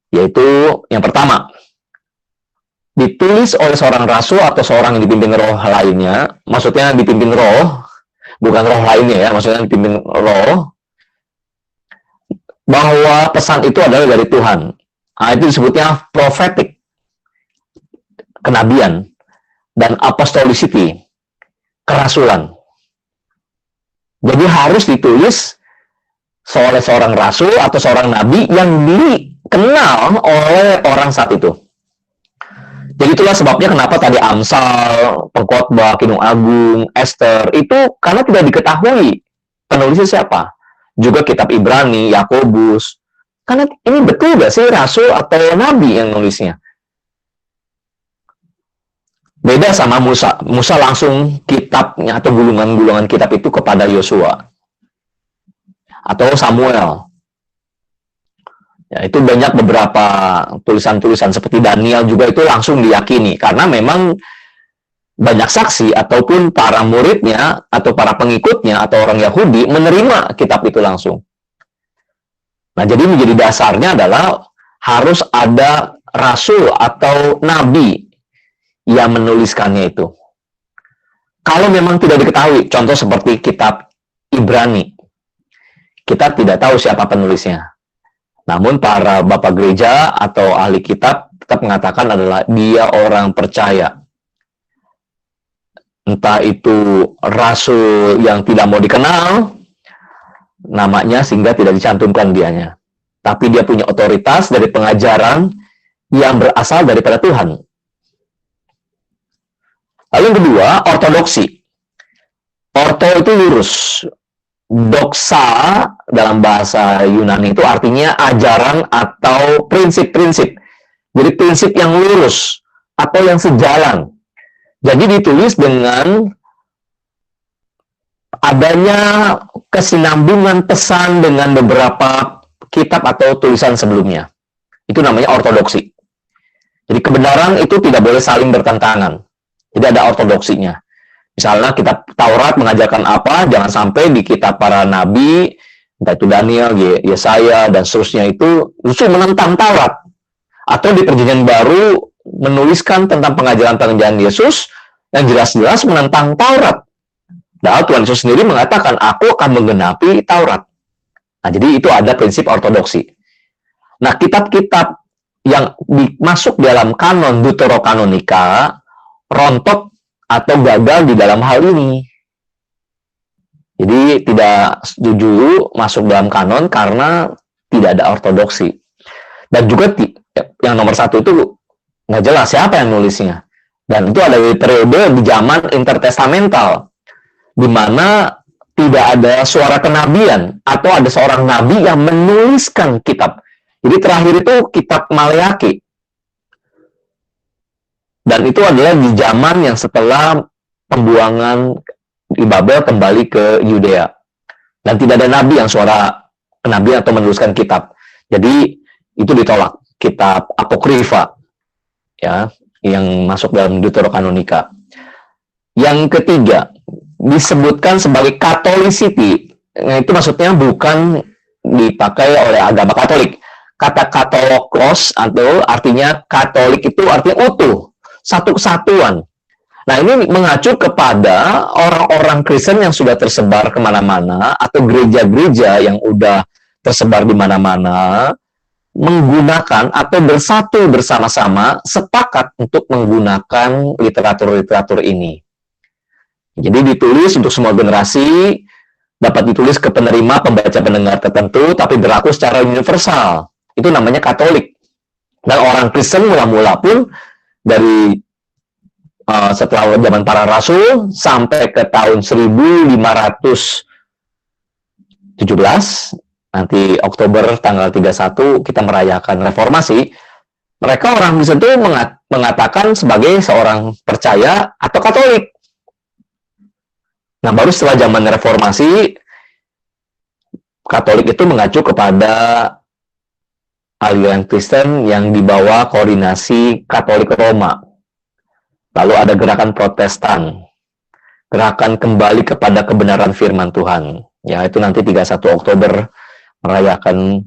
yaitu yang pertama, ditulis oleh seorang rasul atau seorang yang dipimpin roh lainnya, maksudnya dipimpin roh, bukan roh lainnya ya, maksudnya dipimpin roh, bahwa pesan itu adalah dari Tuhan. Nah, itu disebutnya prophetic, kenabian, dan apostolicity, kerasulan. Jadi harus ditulis oleh seorang rasul atau seorang nabi yang dikenal oleh orang saat itu. Jadi itulah sebabnya kenapa tadi Amsal, Pengkhotbah, Kidung Agung, Ester, itu karena tidak diketahui penulisnya siapa. Juga kitab Ibrani, Yakobus. Karena ini betul gak sih rasul atau nabi yang nulisnya? Beda sama Musa. Musa langsung kitabnya atau gulungan-gulungan kitab itu kepada Yosua. Atau Samuel. Ya, itu banyak beberapa tulisan-tulisan seperti Daniel juga itu langsung diyakini. Karena memang banyak saksi ataupun para muridnya atau para pengikutnya atau orang Yahudi menerima kitab itu langsung. Nah, jadi menjadi dasarnya adalah harus ada rasul atau nabi yang menuliskannya itu. Kalau memang tidak diketahui, contoh seperti kitab Ibrani, kita tidak tahu siapa penulisnya. Namun para bapak gereja atau ahli kitab tetap mengatakan adalah dia orang percaya. Entah itu rasul yang tidak mau dikenal namanya sehingga tidak dicantumkan dianya. Tapi dia punya otoritas dari pengajaran yang berasal daripada Tuhan. Lalu yang kedua, ortodoksi. Orto itu lurus. Doxa dalam bahasa Yunani itu artinya ajaran atau prinsip-prinsip. Jadi prinsip yang lurus atau yang sejalan. Jadi ditulis dengan adanya kesinambungan pesan dengan beberapa kitab atau tulisan sebelumnya. Itu namanya ortodoksi. Jadi kebenaran itu tidak boleh saling bertentangan. Jadi ada ortodoksinya. Misalnya kitab Taurat mengajarkan apa, jangan sampai di kitab para nabi, entah itu Daniel, Yesaya, dan seterusnya itu justru menentang Taurat. Atau di Perjanjian Baru menuliskan tentang pengajaran Yesus yang jelas-jelas menentang Taurat. Nah, Tuhan Yesus sendiri mengatakan, aku akan menggenapi Taurat. Nah, jadi itu ada prinsip ortodoksi. Nah, kitab-kitab yang masuk dalam kanon Deuterokanonika rontok atau gagal di dalam hal ini. Jadi tidak setuju masuk dalam kanon karena tidak ada ortodoksi. Dan juga yang nomor satu itu nggak jelas siapa yang nulisnya. Dan itu ada di periode di zaman intertestamental, di mana tidak ada suara kenabian atau ada seorang nabi yang menuliskan kitab. Jadi terakhir itu kitab Maleaki. Dan itu adalah di zaman yang setelah pembuangan di Babel kembali ke Yudea. Dan tidak ada nabi yang suara kenabian atau menuliskan kitab. Jadi itu ditolak. Kitab Apokrifa, ya, yang masuk dalam Deuterokanonika. Yang ketiga, disebutkan sebagai Catholicity. Nah, itu maksudnya bukan dipakai oleh agama Katolik. Kata katolokos atau artinya Katolik itu artinya utuh, satu kesatuan. Nah, ini mengacu kepada orang-orang Kristen yang sudah tersebar kemana-mana atau gereja-gereja yang udah tersebar di mana-mana menggunakan atau bersatu bersama-sama sepakat untuk menggunakan literatur-literatur ini. Jadi ditulis untuk semua generasi, dapat ditulis ke penerima pembaca pendengar tertentu, tapi berlaku secara universal. Itu namanya Katolik. Dan orang Kristen mula-mula pun dari setelah zaman para rasul sampai ke tahun 1517, nanti Oktober tanggal 31 kita merayakan reformasi. Mereka orang Kristen itu mengatakan sebagai seorang percaya atau Katolik. Nah, baru setelah zaman reformasi, Katolik itu mengacu kepada aliran Kristen yang dibawa koordinasi Katolik Roma. Lalu ada gerakan Protestan, gerakan kembali kepada kebenaran firman Tuhan. Ya, itu nanti 31 Oktober merayakan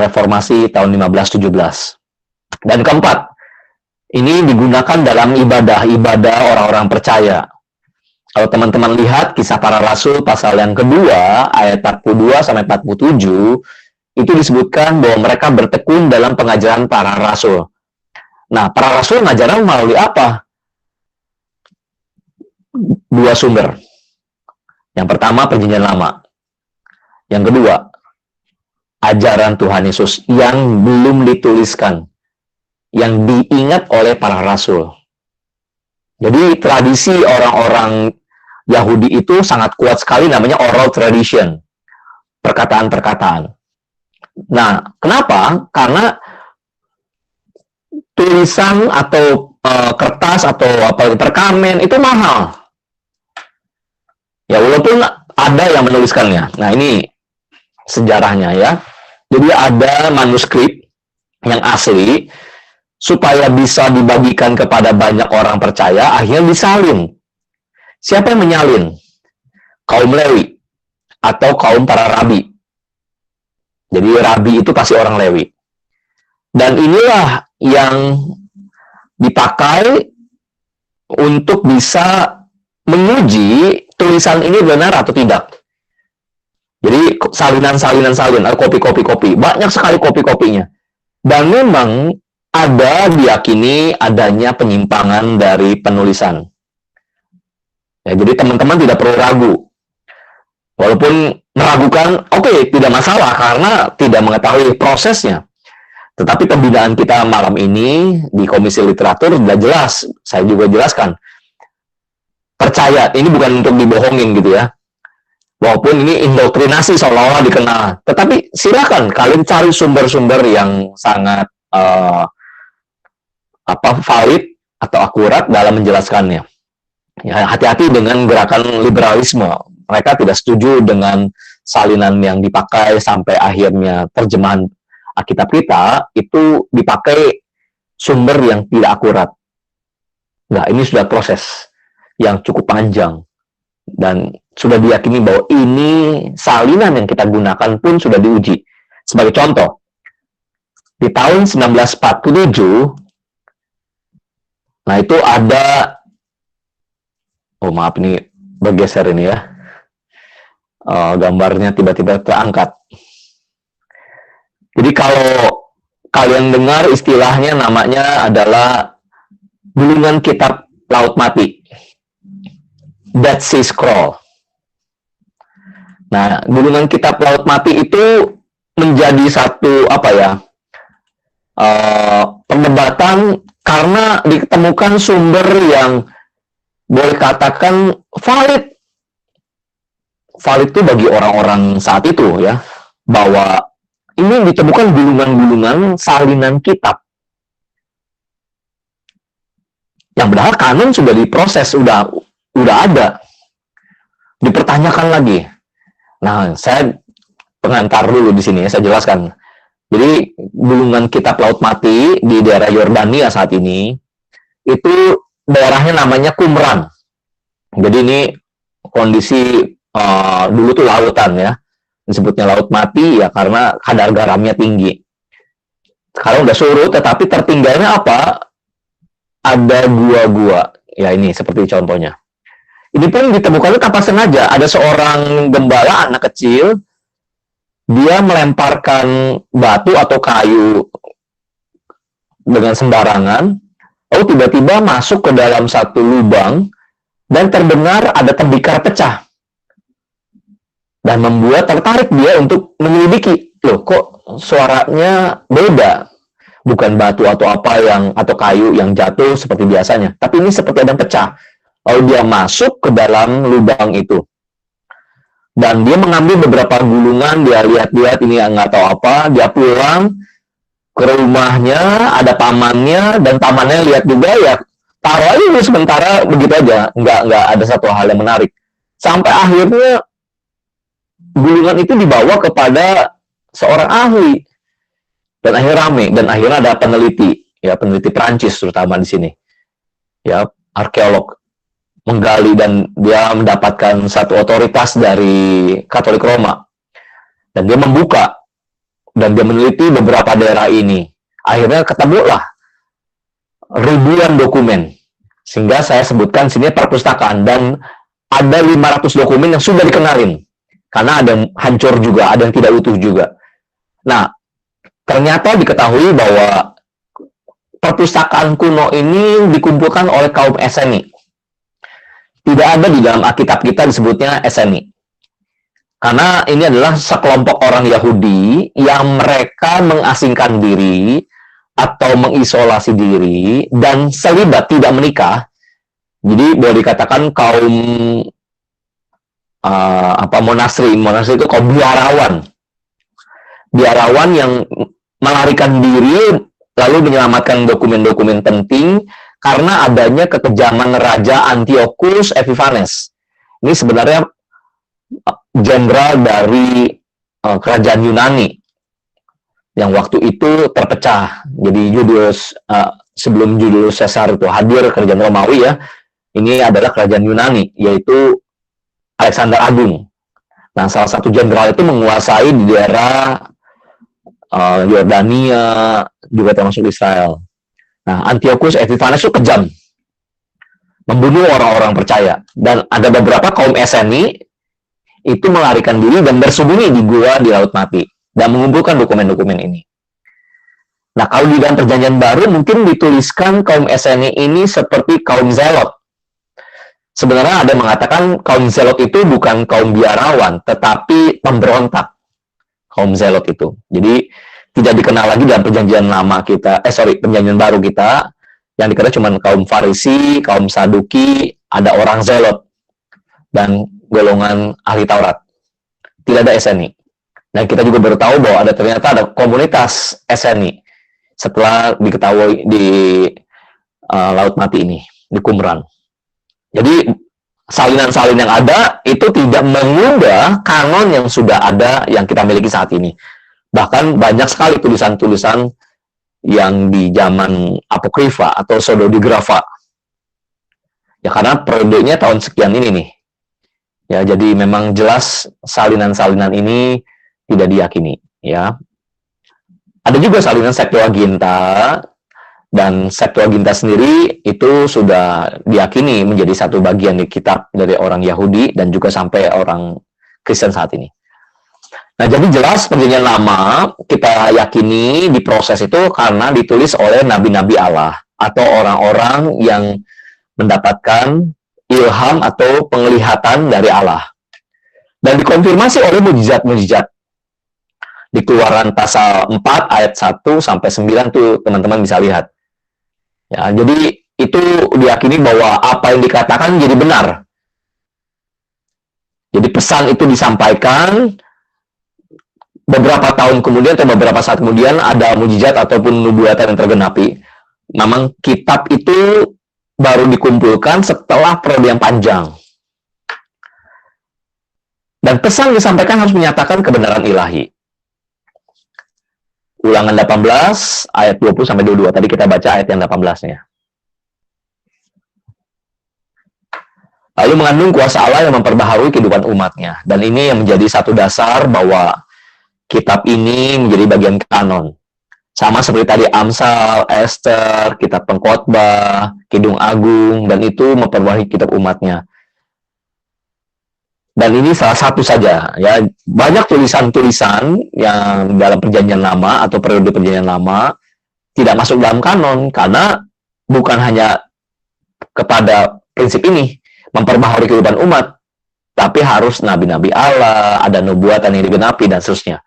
reformasi tahun 1517. Dan keempat, ini digunakan dalam ibadah-ibadah orang-orang percaya. Kalau teman-teman lihat kisah para rasul pasal yang kedua, ayat 42 sampai 47, itu disebutkan bahwa mereka bertekun dalam pengajaran para rasul. Nah, para rasul mengajarkan melalui apa? Dua sumber. Yang pertama, Perjanjian Lama. Yang kedua, ajaran Tuhan Yesus yang belum dituliskan, yang diingat oleh para rasul. Jadi, tradisi orang-orang Yahudi itu sangat kuat sekali, namanya oral tradition. Perkataan-perkataan. Nah, kenapa? Karena tulisan atau kertas atau perkamen itu mahal. Ya, walaupun ada yang menuliskannya. Nah, ini sejarahnya ya. Jadi ada manuskrip yang asli supaya bisa dibagikan kepada banyak orang percaya, akhirnya disalin. Siapa yang menyalin? Kaum Lewi atau kaum para rabi. Jadi rabi itu pasti orang Lewi. Dan inilah yang dipakai untuk bisa menguji tulisan ini benar atau tidak. Jadi salinan, atau kopi, banyak sekali kopi-kopinya. Dan memang ada diyakini adanya penyimpangan dari penulisan. Ya, jadi teman-teman tidak perlu ragu. Walaupun meragukan, oke, tidak masalah karena tidak mengetahui prosesnya. Tetapi pembinaan kita malam ini di Komisi Literatur sudah jelas, saya juga jelaskan. Percaya, ini bukan untuk dibohongin gitu ya. Walaupun ini indoktrinasi seolah-olah dikenal. Tetapi silakan kalian cari sumber-sumber yang sangat valid atau akurat dalam menjelaskannya. Ya, hati-hati dengan gerakan liberalisme. Mereka tidak setuju dengan salinan yang dipakai sampai akhirnya terjemahan Alkitab kita itu dipakai sumber yang tidak akurat. Nah, ini sudah proses yang cukup panjang dan sudah diyakini bahwa ini salinan yang kita gunakan pun sudah diuji. Sebagai contoh, di tahun 1947, nah itu ada, oh maaf ini bergeser ini ya, gambarnya tiba-tiba terangkat. Jadi kalau kalian dengar istilahnya namanya adalah gulungan kitab Laut Mati, Dead Sea Scroll. Nah, gulungan kitab Laut Mati itu menjadi satu perdebatan karena ditemukan sumber yang boleh katakan valid. Valid itu bagi orang-orang saat itu ya, bahwa ini ditemukan gulungan-gulungan salinan kitab. Yang padahal kanon sudah diproses, udah ada. Dipertanyakan lagi. Nah, saya pengantar dulu di sini ya, saya jelaskan. Jadi gulungan kitab Laut Mati di daerah Yordania saat ini itu daerahnya namanya Qumran. Jadi ini kondisi dulu tuh lautan ya. Disebutnya Laut Mati ya karena kadar garamnya tinggi. Sekarang udah surut, tetapi tertinggalnya apa? Ada gua-gua. Ya ini seperti contohnya. Ini pun ditemukan tanpa sengaja. Ada seorang gembala anak kecil, dia melemparkan batu atau kayu dengan sembarangan, lalu tiba-tiba masuk ke dalam satu lubang dan terdengar ada tembikar pecah. Dan membuat tertarik dia untuk menyelidiki, loh kok suaranya beda, bukan batu atau atau kayu yang jatuh seperti biasanya, tapi ini seperti ada yang pecah. Lalu dia masuk ke dalam lubang itu, dan dia mengambil beberapa gulungan, dia lihat-lihat ini nggak tahu apa, dia pulang ke rumahnya, ada pamannya, dan pamannya lihat juga ya, taruh aja dulu sementara begitu aja, nggak ada satu hal yang menarik, sampai akhirnya gulungan itu dibawa kepada seorang ahli dan akhirnya rame, dan akhirnya ada peneliti Perancis terutama di sini ya, arkeolog menggali dan dia mendapatkan satu otoritas dari Katolik Roma dan dia membuka dan dia meneliti beberapa daerah ini, akhirnya ketemulah ribuan dokumen, sehingga saya sebutkan sini perpustakaan, dan ada 500 dokumen yang sudah dikenalin. Karena ada yang hancur juga, ada yang tidak utuh juga. Nah, ternyata diketahui bahwa perpustakaan kuno ini dikumpulkan oleh kaum Esseni. Tidak ada di dalam Alkitab kita disebutnya Esseni. Karena ini adalah sekelompok orang Yahudi yang mereka mengasingkan diri atau mengisolasi diri dan selibat tidak menikah. Jadi boleh dikatakan kaum monasri itu kaum biarawan yang melarikan diri lalu menyelamatkan dokumen-dokumen penting karena adanya kekejaman Raja Antiochus Epiphanes. Ini sebenarnya jenderal dari kerajaan Yunani yang waktu itu terpecah. Jadi sebelum Julius Caesar itu hadir kerajaan Romawi ya, ini adalah kerajaan Yunani, yaitu Alexander Agung. Nah, salah satu jenderal itu menguasai di daerah Yordania, juga termasuk Israel. Nah, Antiochus Epiphanes itu kejam. membunuh orang-orang percaya. Dan ada beberapa kaum Eseni itu melarikan diri dan bersembunyi di gua di Laut Mati dan mengumpulkan dokumen-dokumen ini. Nah, kalau di dalam Perjanjian Baru mungkin dituliskan kaum Eseni ini seperti kaum Zelot. Sebenarnya ada yang mengatakan kaum Zelot itu bukan kaum biarawan, tetapi pemberontak. Kaum Zelot itu. Jadi tidak dikenal lagi dalam Perjanjian Lama kita, Perjanjian Baru kita. Yang dikenal cuma kaum Farisi, kaum Saduki, ada orang Zelot dan golongan ahli Taurat. Tidak ada Eseni. Dan kita juga baru tahu bahwa ternyata ada komunitas Eseni setelah diketahui di Laut Mati ini, di Qumran. Jadi salinan-salin yang ada itu tidak mengubah kanon yang sudah ada yang kita miliki saat ini. Bahkan banyak sekali tulisan-tulisan yang di zaman apokrifa atau pseudodigrafa. Ya karena periodenya tahun sekian ini nih. Ya jadi memang jelas salinan-salinan ini tidak diyakini. Ya. Ada juga salinan Septuaginta. Dan Septuaginta sendiri itu sudah diyakini menjadi satu bagian di kitab dari orang Yahudi dan juga sampai orang Kristen saat ini. Nah, jadi jelas Perjanjian Lama kita yakini diproses itu karena ditulis oleh nabi-nabi Allah atau orang-orang yang mendapatkan ilham atau penglihatan dari Allah. Dan dikonfirmasi oleh mujizat-mujizat. Di Keluaran pasal 4 ayat 1 sampai 9 tuh teman-teman bisa lihat. Ya, jadi itu diyakini bahwa apa yang dikatakan jadi benar. Jadi pesan itu disampaikan, beberapa tahun kemudian atau beberapa saat kemudian ada mujizat ataupun nubuatan yang tergenapi. Memang kitab itu baru dikumpulkan setelah periode yang panjang. Dan pesan disampaikan harus menyatakan kebenaran ilahi. Ulangan 18 ayat 20 sampai 22. Tadi kita baca ayat yang 18-nya. Lalu mengandung kuasa Allah yang memperbaharui kehidupan umatnya. Dan ini yang menjadi satu dasar bahwa kitab ini menjadi bagian kanon. Sama seperti tadi Amsal, Ester, kitab Pengkhotbah, Kidung Agung, dan itu memperbaharui kitab umatnya. Dan ini salah satu saja, ya. Banyak tulisan-tulisan yang dalam Perjanjian Lama atau periode Perjanjian Lama tidak masuk dalam kanon karena bukan hanya kepada prinsip ini memperbaharui kehidupan umat, tapi harus nabi-nabi Allah, ada nubuatan yang digenapi dan seterusnya.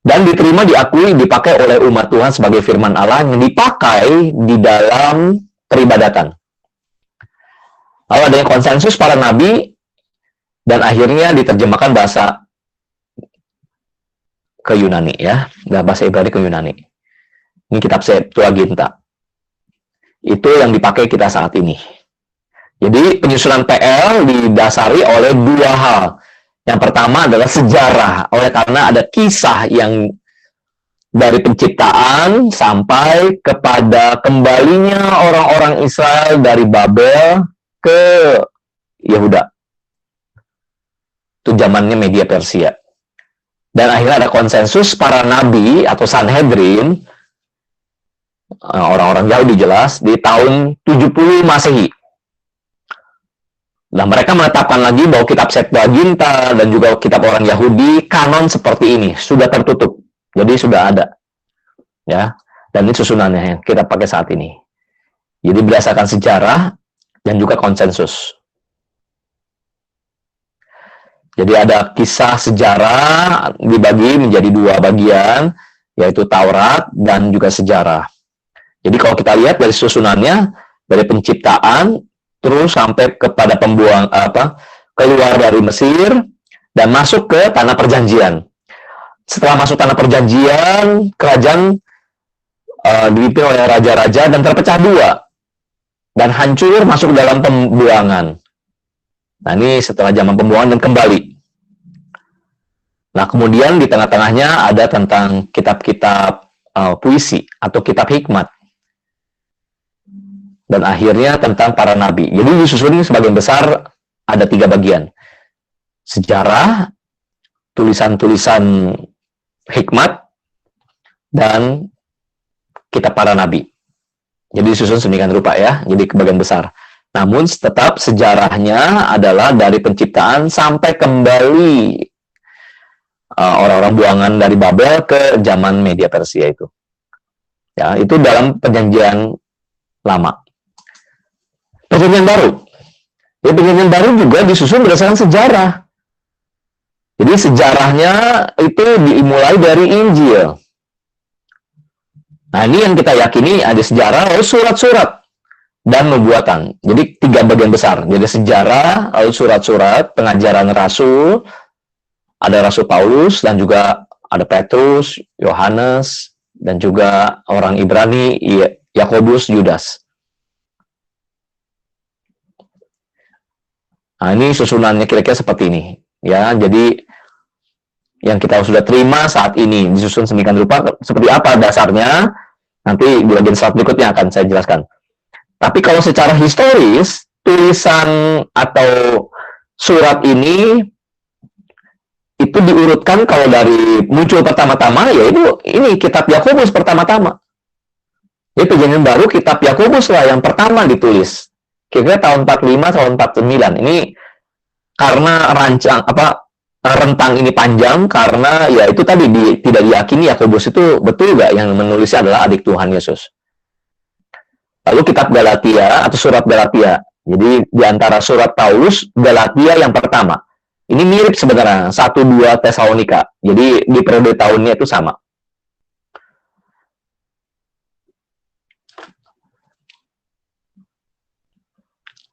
Dan diterima, diakui, dipakai oleh umat Tuhan sebagai firman Allah yang dipakai di dalam peribadatan. Lalu adanya konsensus para nabi. Dan akhirnya diterjemahkan bahasa ke Yunani, ya, bahasa Ibrani ke Yunani. Ini kitab Septuaginta. Itu yang dipakai kita saat ini. Jadi penyusunan PL didasari oleh dua hal. Yang pertama adalah sejarah, oleh karena ada kisah yang dari penciptaan sampai kepada kembalinya orang-orang Israel dari Babel ke Yehuda. Itu zamannya media Persia. Dan akhirnya ada konsensus para nabi atau Sanhedrin, orang-orang Yahudi jelas, di tahun 70 Masehi. Nah, mereka menetapkan lagi bahwa kitab Septuaginta dan juga kitab orang Yahudi, kanon seperti ini, sudah tertutup. Jadi sudah ada. Ya. Dan ini susunannya yang kita pakai saat ini. Jadi berdasarkan sejarah dan juga konsensus. Jadi ada kisah sejarah dibagi menjadi dua bagian, yaitu Taurat dan juga sejarah. Jadi kalau kita lihat dari susunannya, dari penciptaan, terus sampai kepada keluar dari Mesir, dan masuk ke Tanah Perjanjian. Setelah masuk Tanah Perjanjian, kerajaan dipimpin oleh raja-raja dan terpecah dua. Dan hancur masuk dalam pembuangan. Nah, ini setelah zaman pembuangan dan kembali. Nah, kemudian di tengah-tengahnya ada tentang kitab-kitab puisi atau kitab hikmat. Dan akhirnya tentang para nabi. Jadi disusun sebagian besar ada 3 bagian. Sejarah, tulisan-tulisan hikmat, dan kitab para nabi. Jadi disusun sedemikian rupa ya. Jadi kebagian besar. Namun tetap sejarahnya adalah dari penciptaan sampai kembali orang-orang buangan dari Babel ke zaman Media Persia itu. Ya, itu dalam perjanjian lama. Perjanjian baru. Ya, perjanjian baru juga disusun berdasarkan sejarah. Jadi sejarahnya itu dimulai dari Injil. Nah, ini yang kita yakini ada sejarah, lalu surat-surat dan nubuatan. Jadi 3 bagian besar. Jadi sejarah, lalu surat-surat, pengajaran rasul, ada Rasul Paulus, dan juga ada Petrus, Yohanes, dan juga orang Ibrani, Yakobus, Yudas. Nah, ini susunannya kira-kira seperti ini. Ya, jadi yang kita sudah terima saat ini disusun sedemikian rupa, seperti apa dasarnya, nanti di bagian slide berikutnya akan saya jelaskan. Tapi kalau secara historis, tulisan atau surat ini itu diurutkan kalau dari muncul pertama-tama, yaitu ini kitab Yakobus pertama-tama. Jadi perjanjian baru kitab Yakobus lah yang pertama ditulis. Kira-kira tahun 45 tahun 49. Ini karena rentang ini panjang karena ya itu tadi tidak diyakini Yakobus itu betul nggak yang menulisnya adalah adik Tuhan Yesus. Lalu kitab Galatia atau surat Galatia. Jadi di antara surat Paulus, Galatia yang pertama. Ini mirip sebenarnya 1-2 Tesalonika. Jadi di periode tahunnya itu sama.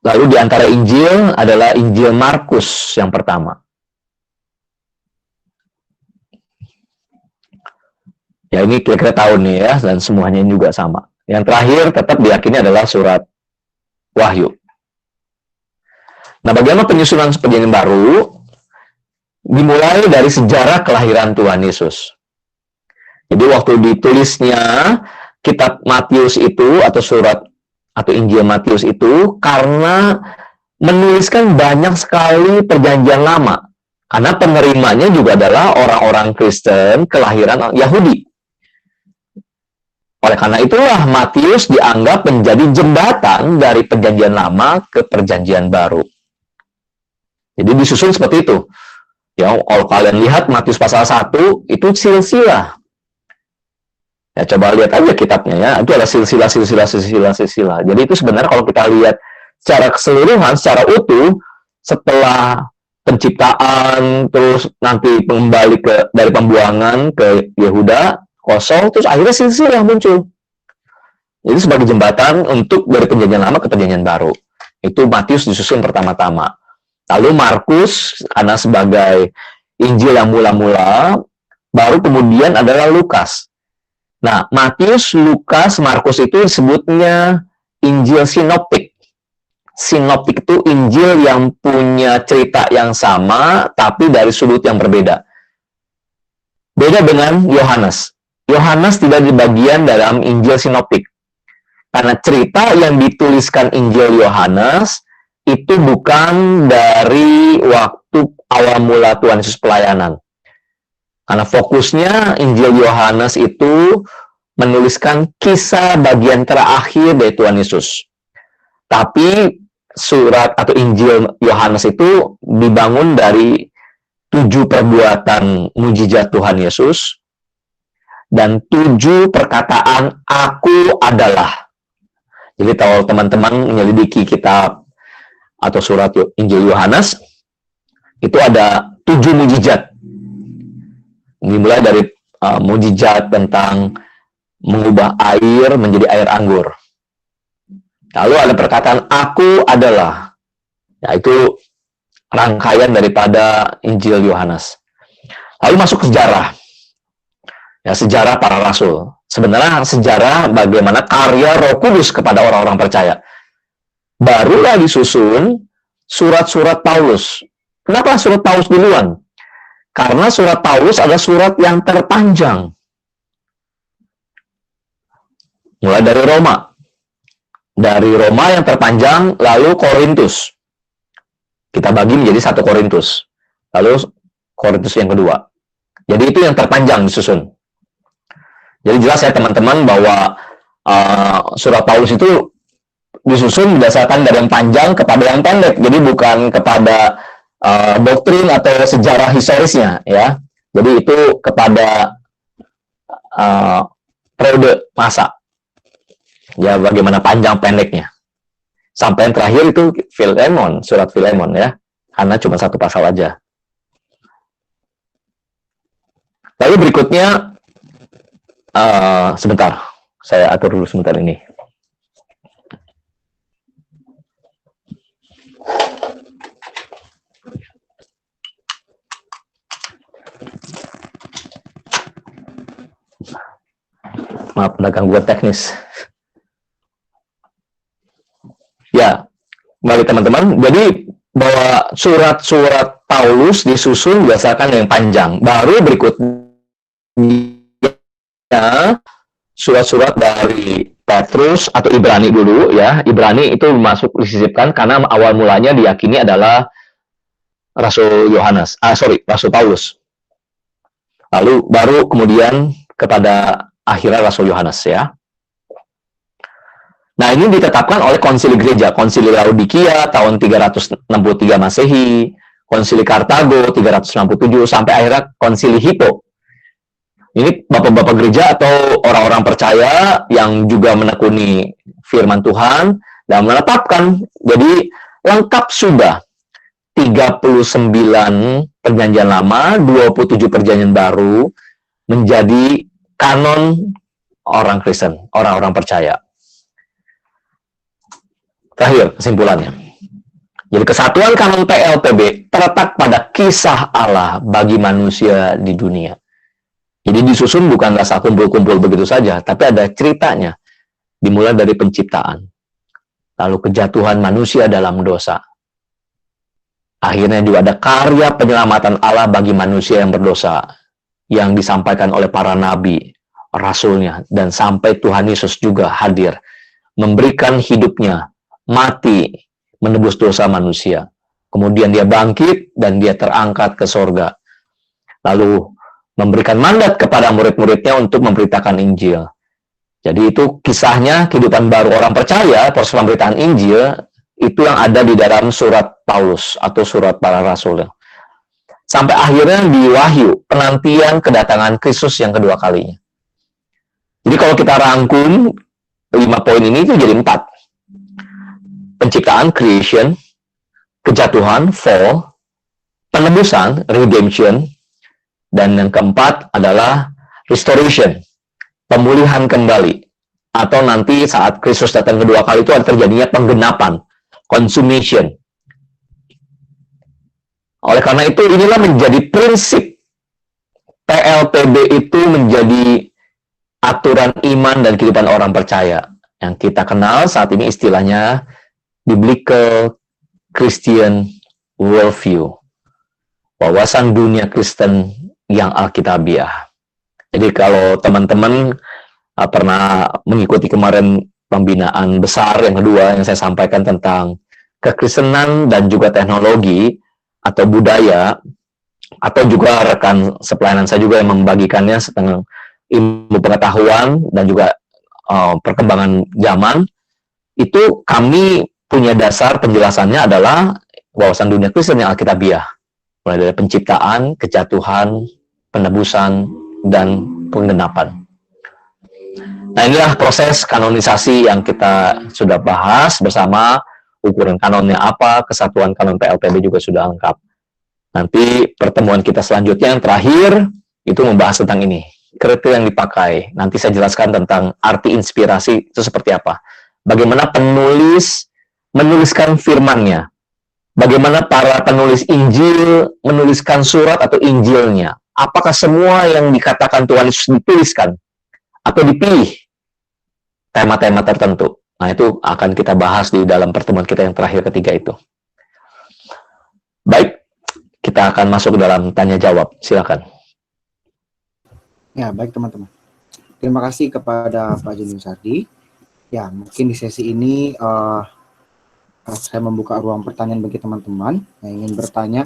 Lalu di antara Injil adalah Injil Markus yang pertama. Ya, ini kira-kira tahun nih ya, dan semuanya juga sama. Yang terakhir tetap diyakini adalah surat Wahyu. Nah, bagaimana penyusunan perjanjian baru? Dimulai dari sejarah kelahiran Tuhan Yesus. Jadi waktu ditulisnya kitab Matius itu atau surat atau Injil Matius itu karena menuliskan banyak sekali perjanjian lama. Karena penerimanya juga adalah orang-orang Kristen kelahiran Yahudi. Oleh karena itulah Matius dianggap menjadi jembatan dari perjanjian lama ke perjanjian baru. Jadi disusun seperti itu. Ya, kalau kalian lihat Matius pasal 1 itu silsilah. Ya, coba lihat aja kitabnya ya. Itu adalah silsilah. Jadi itu sebenarnya kalau kita lihat secara keseluruhan, secara utuh, setelah penciptaan, terus nanti kembali dari pembuangan ke Yehuda, kosong, terus akhirnya silsilah muncul. Jadi sebagai jembatan untuk dari perjanjian lama ke perjanjian baru. Itu Matius disusun pertama-tama. Lalu Markus, karena sebagai Injil yang mula-mula, baru kemudian adalah Lukas. Nah, Matius, Lukas, Markus itu disebutnya Injil sinoptik. Sinoptik itu Injil yang punya cerita yang sama, tapi dari sudut yang berbeda. Beda dengan Yohanes. Yohanes tidak di bagian dalam Injil sinoptik. Karena cerita yang dituliskan Injil Yohanes itu bukan dari waktu awal mula Tuhan Yesus pelayanan. Karena fokusnya Injil Yohanes itu menuliskan kisah bagian terakhir dari Tuhan Yesus. Tapi surat atau Injil Yohanes itu dibangun dari 7 perbuatan mujizat Tuhan Yesus dan 7 perkataan aku adalah. Jadi kalau teman-teman menyelidiki kitab atau surat Injil Yohanes, itu ada 7 mujizat. Dimulai dari mujizat tentang mengubah air menjadi air anggur. Lalu ada perkataan aku adalah. Ya, itu rangkaian daripada Injil Yohanes. Lalu masuk ke sejarah. Ya, sejarah para rasul. Sebenarnya sejarah bagaimana karya Roh Kudus kepada orang-orang percaya. Barulah disusun surat-surat Paulus. Kenapa surat Paulus duluan? Karena surat Paulus adalah surat yang terpanjang. Mulai dari Roma. Dari Roma yang terpanjang, lalu Korintus. Kita bagi menjadi 1 Korintus. Lalu Korintus yang kedua. Jadi itu yang terpanjang disusun. Jadi jelas ya teman-teman bahwa surat Paulus itu disusun berdasarkan dari yang panjang kepada yang pendek. Jadi bukan kepada doktrin atau sejarah historisnya, ya. Jadi itu kepada periode masa, ya, bagaimana panjang pendeknya. Sampai yang terakhir itu Filemon, surat Filemon, ya, karena cuma satu pasal aja. Lalu berikutnya, sebentar, saya atur dulu sebentar ini. Maaf, ada gangguan teknis. Ya, kembali teman-teman. Jadi bahwa surat-surat Paulus disusun berdasarkan yang panjang. Baru berikutnya surat-surat dari Petrus atau Ibrani dulu, ya. Ibrani itu masuk disisipkan karena awal mulanya diyakini adalah Rasul Rasul Paulus. Lalu baru kemudian kepada akhirnya Rasul Yohanes, ya. Nah, ini ditetapkan oleh konsili gereja, konsili Laodikia tahun 363 Masehi, konsili Kartago 367 sampai akhirnya konsili Hippo. Ini bapak-bapak gereja atau orang-orang percaya yang juga menekuni firman Tuhan dan menetapkan. Jadi lengkap sudah 39 perjanjian lama, 27 perjanjian baru menjadi kanon orang Kristen, orang-orang percaya. Terakhir, kesimpulannya. Jadi kesatuan kanon PLTB terletak pada kisah Allah bagi manusia di dunia. Jadi disusun bukanlah asal kumpul-kumpul begitu saja, tapi ada ceritanya. Dimulai dari penciptaan. Lalu kejatuhan manusia dalam dosa. Akhirnya juga ada karya penyelamatan Allah bagi manusia yang berdosa, yang disampaikan oleh para nabi, rasulnya, dan sampai Tuhan Yesus juga hadir, memberikan hidupnya, mati, menebus dosa manusia. Kemudian dia bangkit dan dia terangkat ke sorga. Lalu memberikan mandat kepada murid-muridnya untuk memberitakan Injil. Jadi itu kisahnya kehidupan baru orang percaya, proses pemberitaan Injil, itu yang ada di dalam surat Paulus atau surat para rasul. Sampai akhirnya di Wahyu, penantian kedatangan Kristus yang kedua kalinya. Jadi kalau kita rangkum 5 poin ini itu jadi 4. Penciptaan, creation, kejatuhan, fall, penebusan, redemption, dan yang keempat adalah restoration, pemulihan kembali. Atau nanti saat Kristus datang kedua kali itu ada terjadinya penggenapan, consummation. Oleh karena itu inilah menjadi prinsip PLTB itu menjadi aturan iman dan kehidupan orang percaya. Yang kita kenal saat ini istilahnya Biblical Christian Worldview. Wawasan dunia Kristen yang Alkitabiah. Jadi kalau teman-teman pernah mengikuti kemarin pembinaan besar yang kedua yang saya sampaikan tentang kekristenan dan juga teknologi atau budaya, atau juga rekan sepelayanan saya juga yang membagikannya tentang ilmu pengetahuan dan juga perkembangan zaman, itu kami punya dasar penjelasannya adalah wawasan dunia Kristen yang Alkitabiah, mulai dari penciptaan, kejatuhan, penebusan, dan penggenapan. Nah, inilah proses kanonisasi yang kita sudah bahas bersama. Ukuran kanonnya apa, kesatuan kanon PLTB juga sudah lengkap. Nanti pertemuan kita selanjutnya yang terakhir itu membahas tentang ini, kriteria yang dipakai. Nanti saya jelaskan tentang arti inspirasi itu seperti apa. Bagaimana penulis menuliskan firman-Nya. Bagaimana para penulis Injil menuliskan surat atau Injilnya. Apakah semua yang dikatakan Tuhan Yesus dituliskan atau dipilih tema-tema tertentu. Nah, itu akan kita bahas di dalam pertemuan kita yang terakhir ketiga itu. Baik, kita akan masuk ke dalam tanya-jawab. Silakan. Ya, baik teman-teman. Terima kasih kepada Pak Joni Sardi. Ya, mungkin di sesi ini saya membuka ruang pertanyaan bagi teman-teman yang ingin bertanya.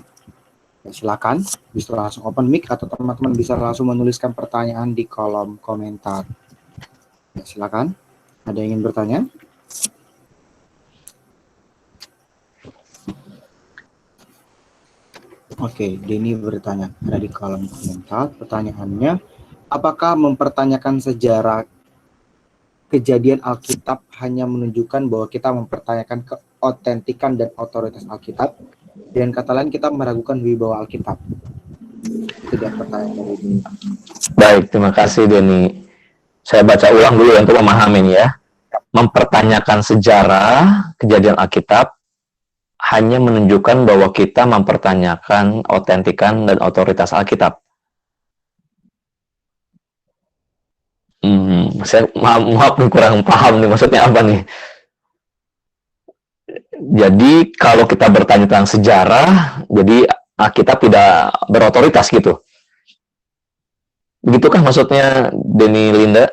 Ya, silakan, bisa langsung open mic atau teman-teman bisa langsung menuliskan pertanyaan di kolom komentar. Ya, silakan. Ada yang ingin bertanya? Oke, Denny bertanya, ada di kolom komentar. Pertanyaannya, apakah mempertanyakan sejarah kejadian Alkitab hanya menunjukkan bahwa kita mempertanyakan keotentikan dan otoritas Alkitab? Dengan kata lain, kita meragukan wibawa Alkitab. Itu dia pertanyaan dari Denny. Baik, terima kasih Denny. Saya baca ulang dulu untuk memahami ya. Mempertanyakan sejarah kejadian Alkitab hanya menunjukkan bahwa kita mempertanyakan otentikan dan otoritas Alkitab. Saya maaf nih, kurang paham nih maksudnya apa nih. Jadi kalau kita bertanya tentang sejarah, jadi Alkitab tidak berotoritas gitu. Begitukah maksudnya Denny Linda?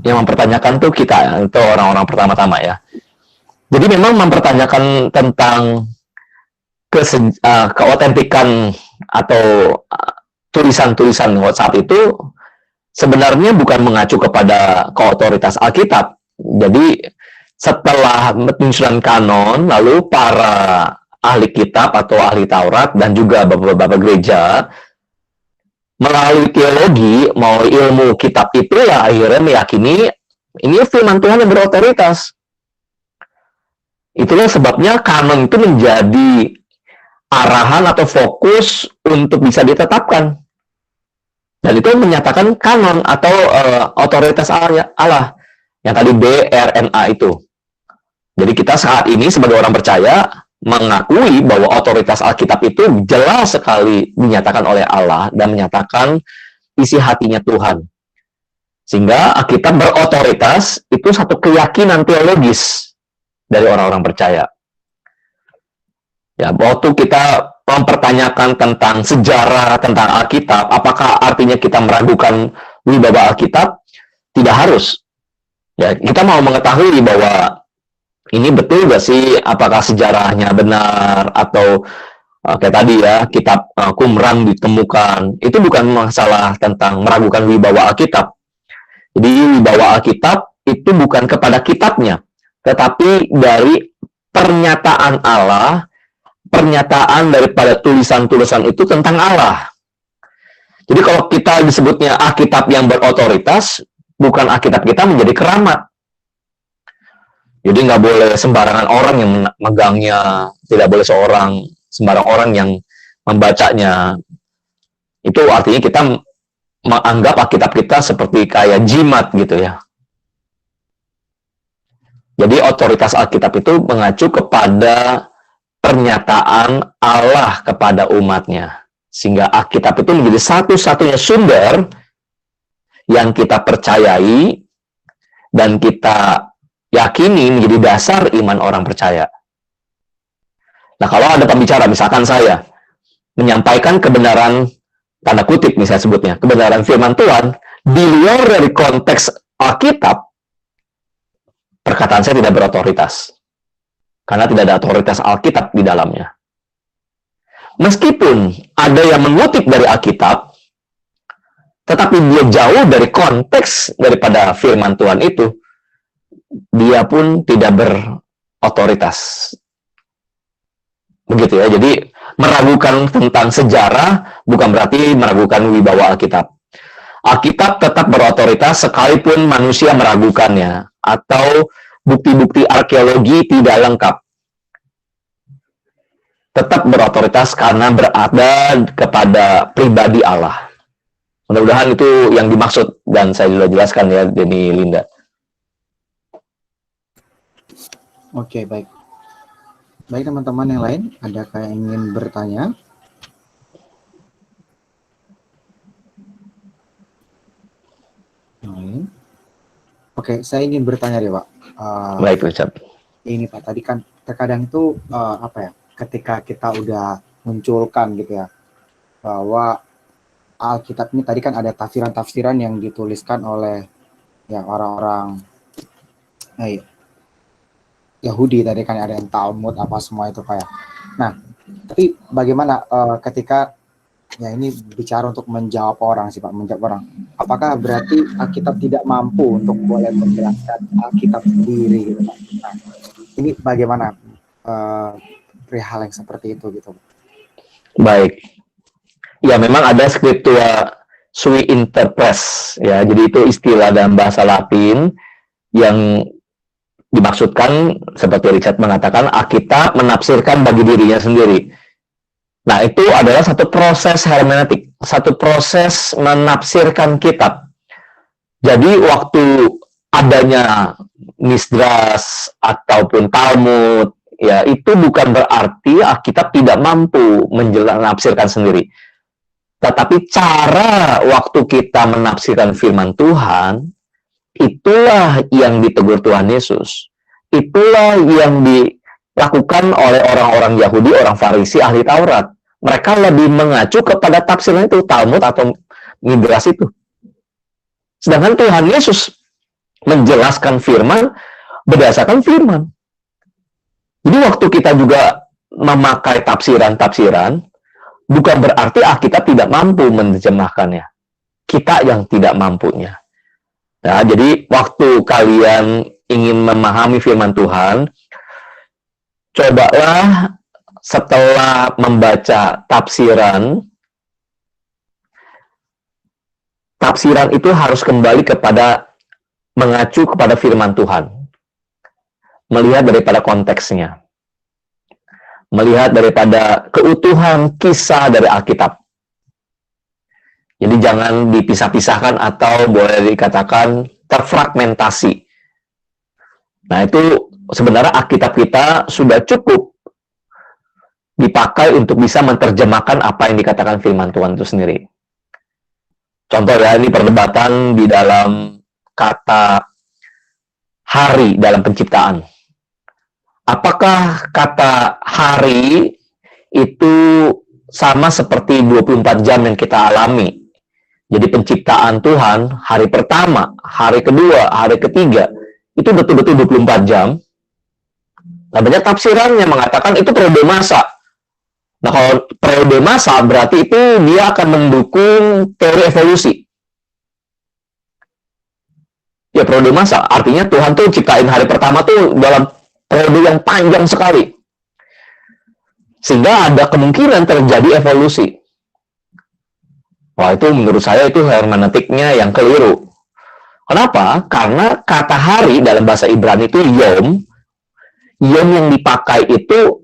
Yang mempertanyakan tuh kita, itu orang-orang pertama-tama ya. Jadi memang mempertanyakan tentang keotentikan atau tulisan-tulisan WhatsApp itu sebenarnya bukan mengacu kepada keotoritas Alkitab. Jadi setelah penyusunan kanon, lalu para ahli kitab atau ahli Taurat dan juga bapak-bapak gereja melalui teologi, melalui ilmu kitab itu ya akhirnya meyakini ini firman Tuhan yang berotoritas. Itulah sebabnya kanon itu menjadi arahan atau fokus untuk bisa ditetapkan. Dan itu menyatakan kanon atau otoritas Allah. Yang tadi BRNA itu. Jadi kita saat ini sebagai orang percaya mengakui bahwa otoritas Alkitab itu jelas sekali dinyatakan oleh Allah dan menyatakan isi hatinya Tuhan. Sehingga Alkitab berotoritas itu satu keyakinan teologis dari orang-orang percaya. Ya, waktu kita mempertanyakan tentang sejarah, tentang Alkitab, apakah artinya kita meragukan wibawa Alkitab? Tidak harus. Ya, kita mau mengetahui bahwa ini betul nggak sih, apakah sejarahnya benar, atau kayak tadi ya, kitab Qumran ditemukan. Itu bukan masalah tentang meragukan wibawa Alkitab. Jadi wibawa Alkitab itu bukan kepada kitabnya, tetapi dari pernyataan Allah, pernyataan daripada tulisan-tulisan itu tentang Allah. Jadi kalau kita disebutnya Alkitab yang berotoritas, bukan Alkitab kita menjadi keramat. Jadi nggak boleh sembarangan orang yang megangnya, tidak boleh sembarang orang yang membacanya. Itu artinya kita menganggap Alkitab kita seperti kayak jimat gitu ya. Jadi otoritas Alkitab itu mengacu kepada pernyataan Allah kepada umatnya. Sehingga Alkitab itu menjadi satu-satunya sumber yang kita percayai dan kita yakini menjadi dasar iman orang percaya. Nah, kalau ada pembicara, misalkan saya, menyampaikan kebenaran, tanda kutip misalnya sebutnya, kebenaran firman Tuhan, di luar dari konteks Alkitab, perkataan saya tidak berotoritas. Karena tidak ada otoritas Alkitab di dalamnya. Meskipun ada yang mengutip dari Alkitab, tetapi dia jauh dari konteks daripada firman Tuhan itu, dia pun tidak berotoritas. Begitu ya, jadi meragukan tentang sejarah bukan berarti meragukan wibawa Alkitab. Alkitab tetap berotoritas sekalipun manusia meragukannya, atau bukti-bukti arkeologi tidak lengkap. Tetap berotoritas karena berada kepada pribadi Allah. Mudah-mudahan itu yang dimaksud dan saya sudah jelaskan ya, Denny Linda. Oke, baik. Baik teman-teman yang lain, adakah yang ingin bertanya? Oke, saya ingin bertanya deh, Pak. Baik, Richard. Ini Pak, tadi kan terkadang itu ketika kita udah munculkan gitu ya, bahwa Alkitab ini tadi kan ada tafsiran-tafsiran yang dituliskan oleh ya orang-orang Yahudi, tadi kan ada yang Talmud apa semua itu Pak ya. Nah, tapi bagaimana ketika Ya, ini bicara untuk menjawab orang sih Pak, menjawab orang. Apakah berarti Alkitab tidak mampu untuk boleh menjelaskan Alkitab sendiri gitu Pak? Nah, ini bagaimana perihal yang seperti itu gitu? Baik. Ya, memang ada scriptura sui interpres, ya. Jadi itu istilah dalam bahasa Latin yang dimaksudkan seperti Richard mengatakan, Alkitab menafsirkan bagi dirinya sendiri. Nah, itu adalah satu proses hermeneutik, satu proses menafsirkan kitab. Jadi waktu adanya Misdras ataupun Talmud, ya itu bukan berarti Alkitab tidak mampu menafsirkan sendiri. Tetapi cara waktu kita menafsirkan firman Tuhan, itulah yang ditegur Tuhan Yesus. Itulah yang dilakukan oleh orang-orang Yahudi, orang Farisi, ahli Taurat. Mereka lebih mengacu kepada tafsiran itu, Talmud atau Midras itu. Sedangkan Tuhan Yesus menjelaskan firman berdasarkan firman. Jadi waktu kita juga memakai tafsiran-tafsiran, bukan berarti Alkitab tidak mampu menerjemahkannya. Kita yang tidak mampunya. Nah, jadi waktu kalian ingin memahami firman Tuhan, cobalah setelah membaca tafsiran itu harus kembali kepada mengacu kepada firman Tuhan. Melihat daripada konteksnya. Melihat daripada keutuhan kisah dari Alkitab. Jadi jangan dipisah-pisahkan atau boleh dikatakan terfragmentasi. Nah, itu sebenarnya Alkitab kita sudah cukup dipakai untuk bisa menerjemahkan apa yang dikatakan firman Tuhan itu sendiri. Contoh ya, ini perdebatan di dalam kata hari dalam penciptaan. Apakah kata hari itu sama seperti 24 jam yang kita alami? Jadi penciptaan Tuhan, hari pertama, hari kedua, hari ketiga, itu betul-betul 24 jam. Nah, banyak tafsirannya mengatakan itu periode masa. Nah, kalau periode masa berarti itu dia akan mendukung teori evolusi. Ya, periode masa. Artinya Tuhan tuh ciptain hari pertama tuh dalam periode yang panjang sekali. Sehingga ada kemungkinan terjadi evolusi. Wah, itu menurut saya itu hermeneutiknya yang keliru. Kenapa? Karena kata hari dalam bahasa Ibrani itu yom. Yom yang dipakai itu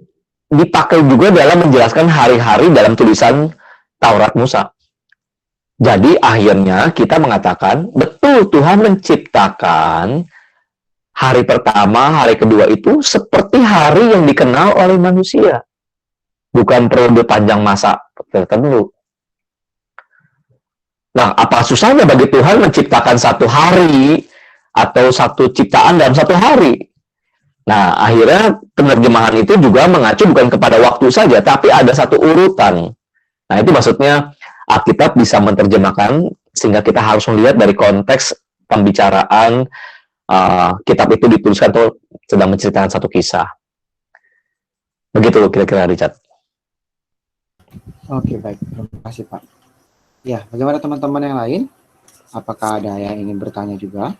dipakai juga dalam menjelaskan hari-hari dalam tulisan Taurat Musa. Jadi akhirnya kita mengatakan, betul Tuhan menciptakan hari pertama, hari kedua itu seperti hari yang dikenal oleh manusia. Bukan periode panjang masa tertentu. Nah, apa susahnya bagi Tuhan menciptakan satu hari atau satu ciptaan dalam satu hari? Nah, akhirnya penerjemahan itu juga mengacu bukan kepada waktu saja, tapi ada satu urutan. Nah, itu maksudnya Alkitab bisa menerjemahkan, sehingga kita harus melihat dari konteks pembicaraan kitab itu dituliskan atau sedang menceritakan satu kisah. Begitu kira-kira, Richard. Oke, baik. Terima kasih, Pak. Ya, bagaimana teman-teman yang lain? Apakah ada yang ingin bertanya juga?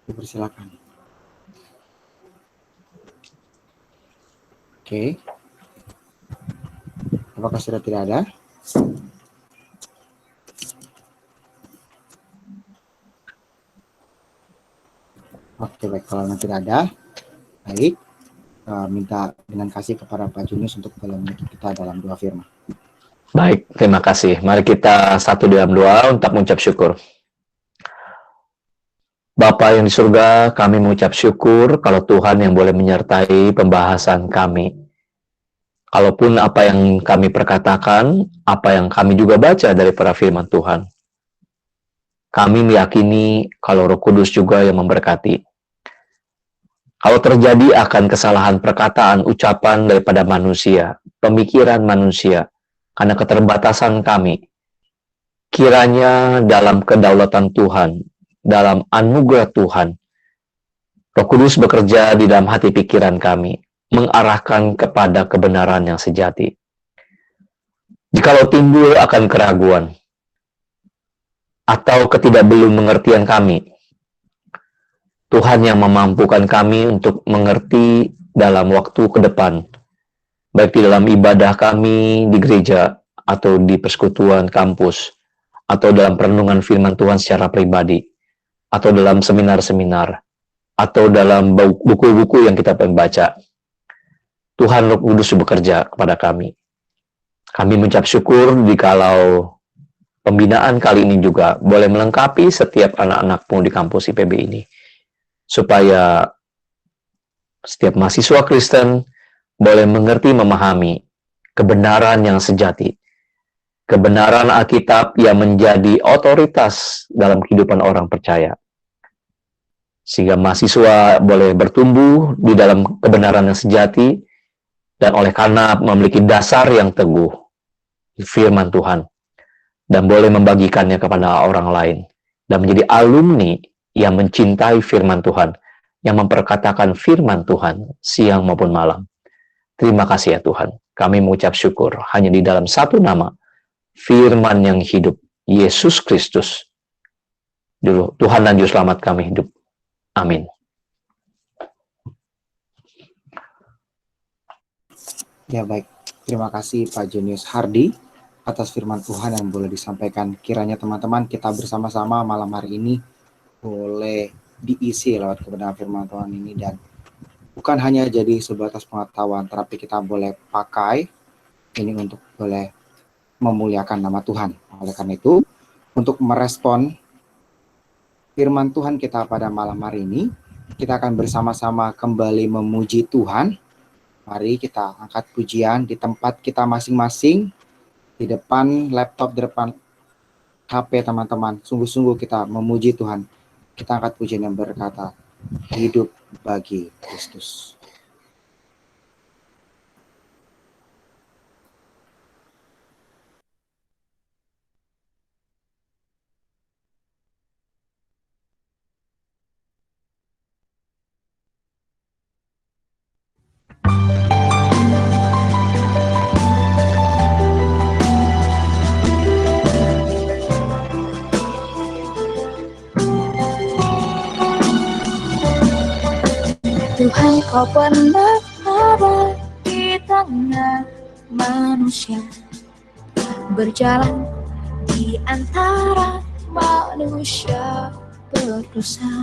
Dipersilakan. Oke. Apakah sudah tidak ada? Oke, baik. Kalau nanti tidak ada, baik. Minta dengan kasih kepada Pak Junius untuk menutup kita dalam doa firman. Baik, terima kasih. Mari kita satu dalam doa untuk mengucap syukur. Bapa yang di surga, kami mengucap syukur kalau Tuhan yang boleh menyertai pembahasan kami. Kalaupun apa yang kami perkatakan, apa yang kami juga baca dari para firman Tuhan. Kami meyakini kalau Roh Kudus juga yang memberkati. Kalau terjadi akan kesalahan perkataan, ucapan daripada manusia, pemikiran manusia, karena keterbatasan kami, kiranya dalam kedaulatan Tuhan, dalam anugerah Tuhan, Roh Kudus bekerja di dalam hati pikiran kami, mengarahkan kepada kebenaran yang sejati. Jikalau timbul akan keraguan atau ketidakbelum mengertian kami, Tuhan yang memampukan kami untuk mengerti dalam waktu ke depan, baik di dalam ibadah kami di gereja, atau di persekutuan kampus, atau dalam perenungan firman Tuhan secara pribadi, atau dalam seminar-seminar, atau dalam buku-buku yang kita membaca. Tuhan Roh Kudus bekerja kepada kami. Kami mengucap syukur jikalau pembinaan kali ini juga boleh melengkapi setiap anak-anakmu di kampus IPB ini, supaya setiap mahasiswa Kristen boleh mengerti, memahami kebenaran yang sejati, kebenaran Alkitab yang menjadi otoritas dalam kehidupan orang percaya, sehingga mahasiswa boleh bertumbuh di dalam kebenaran yang sejati, dan oleh karena memiliki dasar yang teguh firman Tuhan, dan boleh membagikannya kepada orang lain, dan menjadi alumni yang mencintai firman Tuhan, yang memperkatakan firman Tuhan siang maupun malam. Terima kasih ya Tuhan, kami mengucap syukur hanya di dalam satu nama, firman yang hidup, Yesus Kristus. Dulu Tuhan dan Juru Selamat kami hidup. Amin. Ya baik, terima kasih Pak Jenius Hardy atas firman Tuhan yang boleh disampaikan. Kiranya teman-teman kita bersama-sama malam hari ini boleh diisi lewat kebenaran firman Tuhan ini, dan bukan hanya jadi sebatas pengetahuan, tetapi kita boleh pakai ini untuk boleh memuliakan nama Tuhan. Oleh karena itu, untuk merespon firman Tuhan kita pada malam hari ini, kita akan bersama-sama kembali memuji Tuhan. Mari kita angkat pujian di tempat kita masing-masing, di depan laptop, di depan HP teman-teman. Sungguh-sungguh kita memuji Tuhan. Kita angkat pujian yang berkata, hidup bagi Kristus. Tuhan, kau pernah ada di tengah manusia, berjalan di antara manusia berdosa,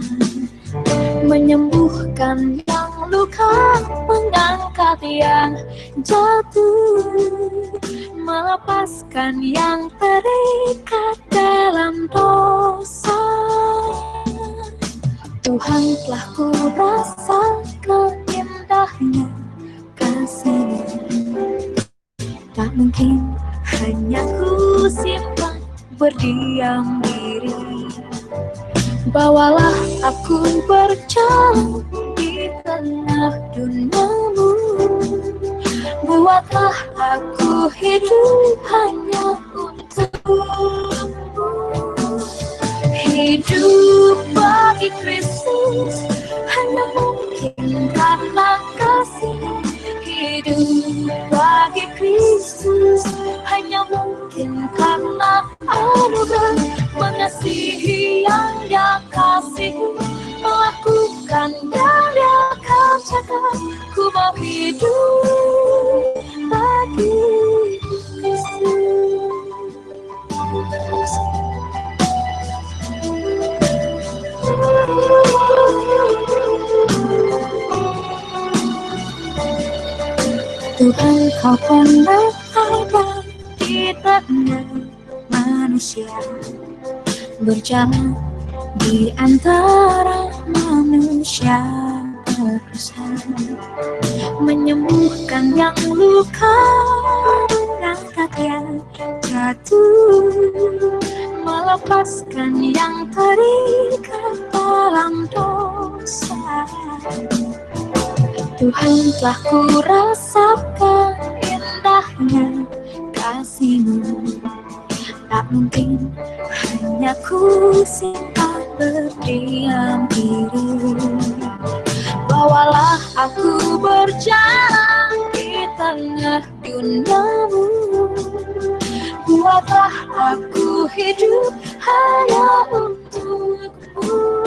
menyembuhkan yang luka, mengangkat yang jatuh, melepaskan yang terikat dalam dosa. Tuhan, telah ku rasakan indahnya kasih-Mu, tak mungkin hanya ku simpan berdiam diri. Bawalah aku berjalan di tengah dunia-Mu, buatlah aku hidup hanya untuk-Mu. Hidup bagi Kristus hanya mungkin karena kasih. Hidup bagi Kristus hanya mungkin karena anugerah. Mengasihi yang Dia kasih, melakukan yang Dia kerjakan. Ku mau hidup bagi Kristus. Tuhan, kau pernah ada di tengah manusia, berjalan di antara manusia berdosa, menyembuhkan yang luka, mengangkat yang jatuh, melepaskan yang terikat dalam dosa. Tuhan, telah ku rasakan indahnya kasih-Mu, tak mungkin hanya ku simpan berdiam diri. Bawalah aku berjalan di tengah dunia-Mu, buatlah aku hidup hanya untukmu.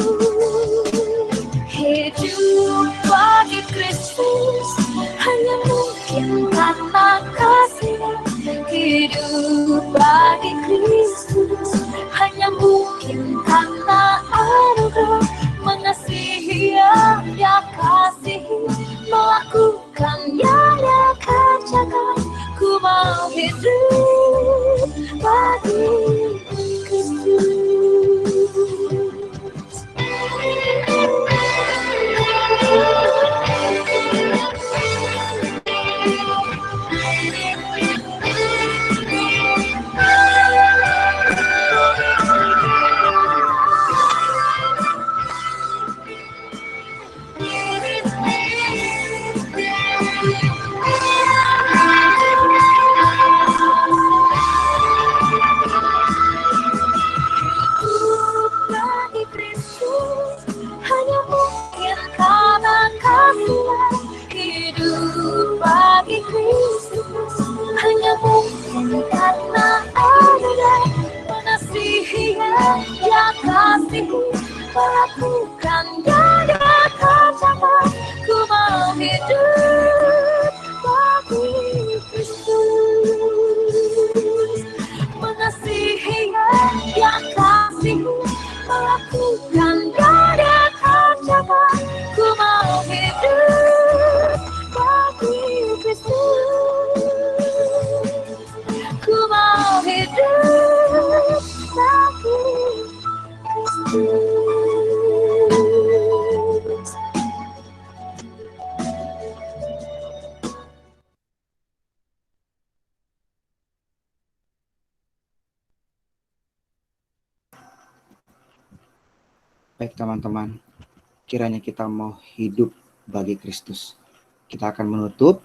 Hidup bagi Kristus hanya mungkin karena kasih-Nya. Hidup bagi Kristus hanya mungkin karena anugerah mengasihi yang Dia kasihi, melakukan yang Dia kerjakan. Ku mau hidup bagi Kristus. Bagi Kristus hanya mungkin karena kasih-Nya. Hidup bagi Kristus hanya mungkin karena anugerah mengasihi yang Dia kasihi, melakukan yang Dia kerjakan. Ku mau hidup bagi Kristus, mengasihi yang Dia kasihi, melakukan yang Dia kerjakan. Ku mau hidup bagi Kristus, ku mau hidup bagi Kristus. Baik teman-teman, kiranya kita mau hidup bagi Kristus. Kita akan menutup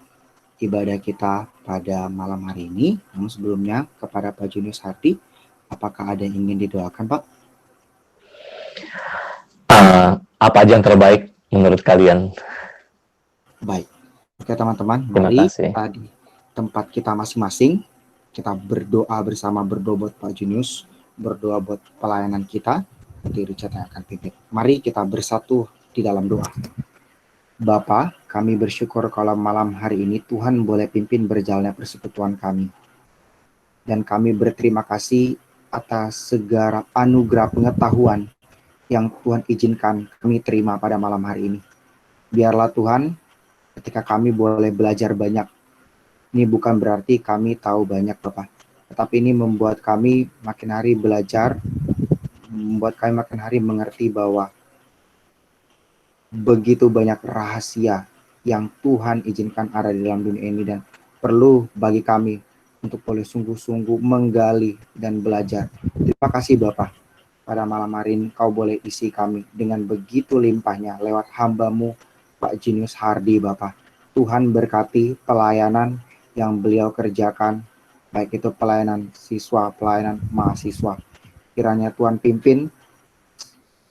ibadah kita pada malam hari ini. Namun sebelumnya kepada Pak Junius Hardi, apakah ada yang ingin didoakan, Pak? Apa aja yang terbaik menurut kalian? Baik. Oke teman-teman, Terima mari kasih. kita di tempat kita masing-masing, kita berdoa bersama, berdoa buat Pak Junius, berdoa buat pelayanan kita. Nanti Richard yang akan pimpin. Mari kita bersatu di dalam doa. Bapa, kami bersyukur kalau malam hari ini Tuhan boleh pimpin berjalannya persekutuan kami. Dan kami berterima kasih atas segala anugerah pengetahuan yang Tuhan izinkan kami terima pada malam hari ini. Biarlah Tuhan, ketika kami boleh belajar banyak, ini bukan berarti kami tahu banyak Bapak, tetapi ini membuat kami makin hari belajar, membuat kami makin hari mengerti bahwa begitu banyak rahasia yang Tuhan izinkan ada di dalam dunia ini dan perlu bagi kami untuk boleh sungguh-sungguh menggali dan belajar. Terima kasih Bapak, pada malam hari ini Kau boleh isi kami dengan begitu limpahnya lewat hamba-Mu Pak Junius Hardi Bapak. Tuhan berkati pelayanan yang beliau kerjakan, baik itu pelayanan siswa, pelayanan mahasiswa. Kiranya Tuhan pimpin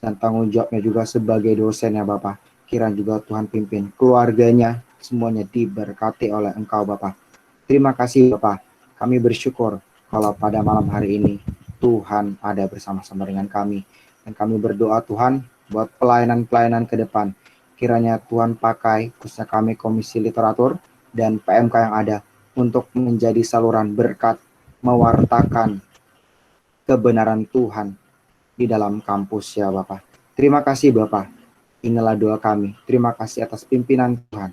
dan tanggung jawabnya juga sebagai dosen ya Bapak. Kiranya juga Tuhan pimpin keluarganya, semuanya diberkati oleh Engkau Bapak. Terima kasih Bapak. Kami bersyukur kalau pada malam hari ini Tuhan ada bersama-sama dengan kami. Dan kami berdoa Tuhan buat pelayanan-pelayanan ke depan. Kiranya Tuhan pakai khususnya kami Komisi Literatur dan PMK yang ada untuk menjadi saluran berkat, mewartakan kebenaran Tuhan di dalam kampus ya Bapak. Terima kasih Bapak. Inilah doa kami. Terima kasih atas pimpinan Tuhan.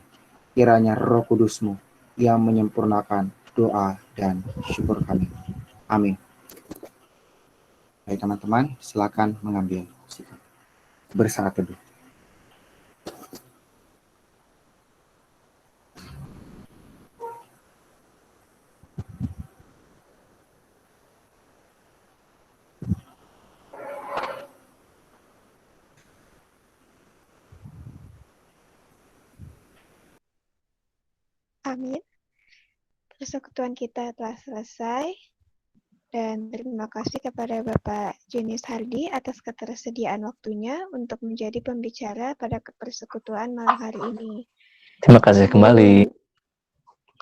Kiranya Roh Kudus-Mu yang menyempurnakan doa dan syukur kami. Amin. Baik teman-teman, silakan mengambil sikap. Bersaat teduh. Amin. Persekutuan kita telah selesai. Dan terima kasih kepada Bapak Junius Hardi atas ketersediaan waktunya untuk menjadi pembicara pada persekutuan malam hari ini. Terima kasih kembali.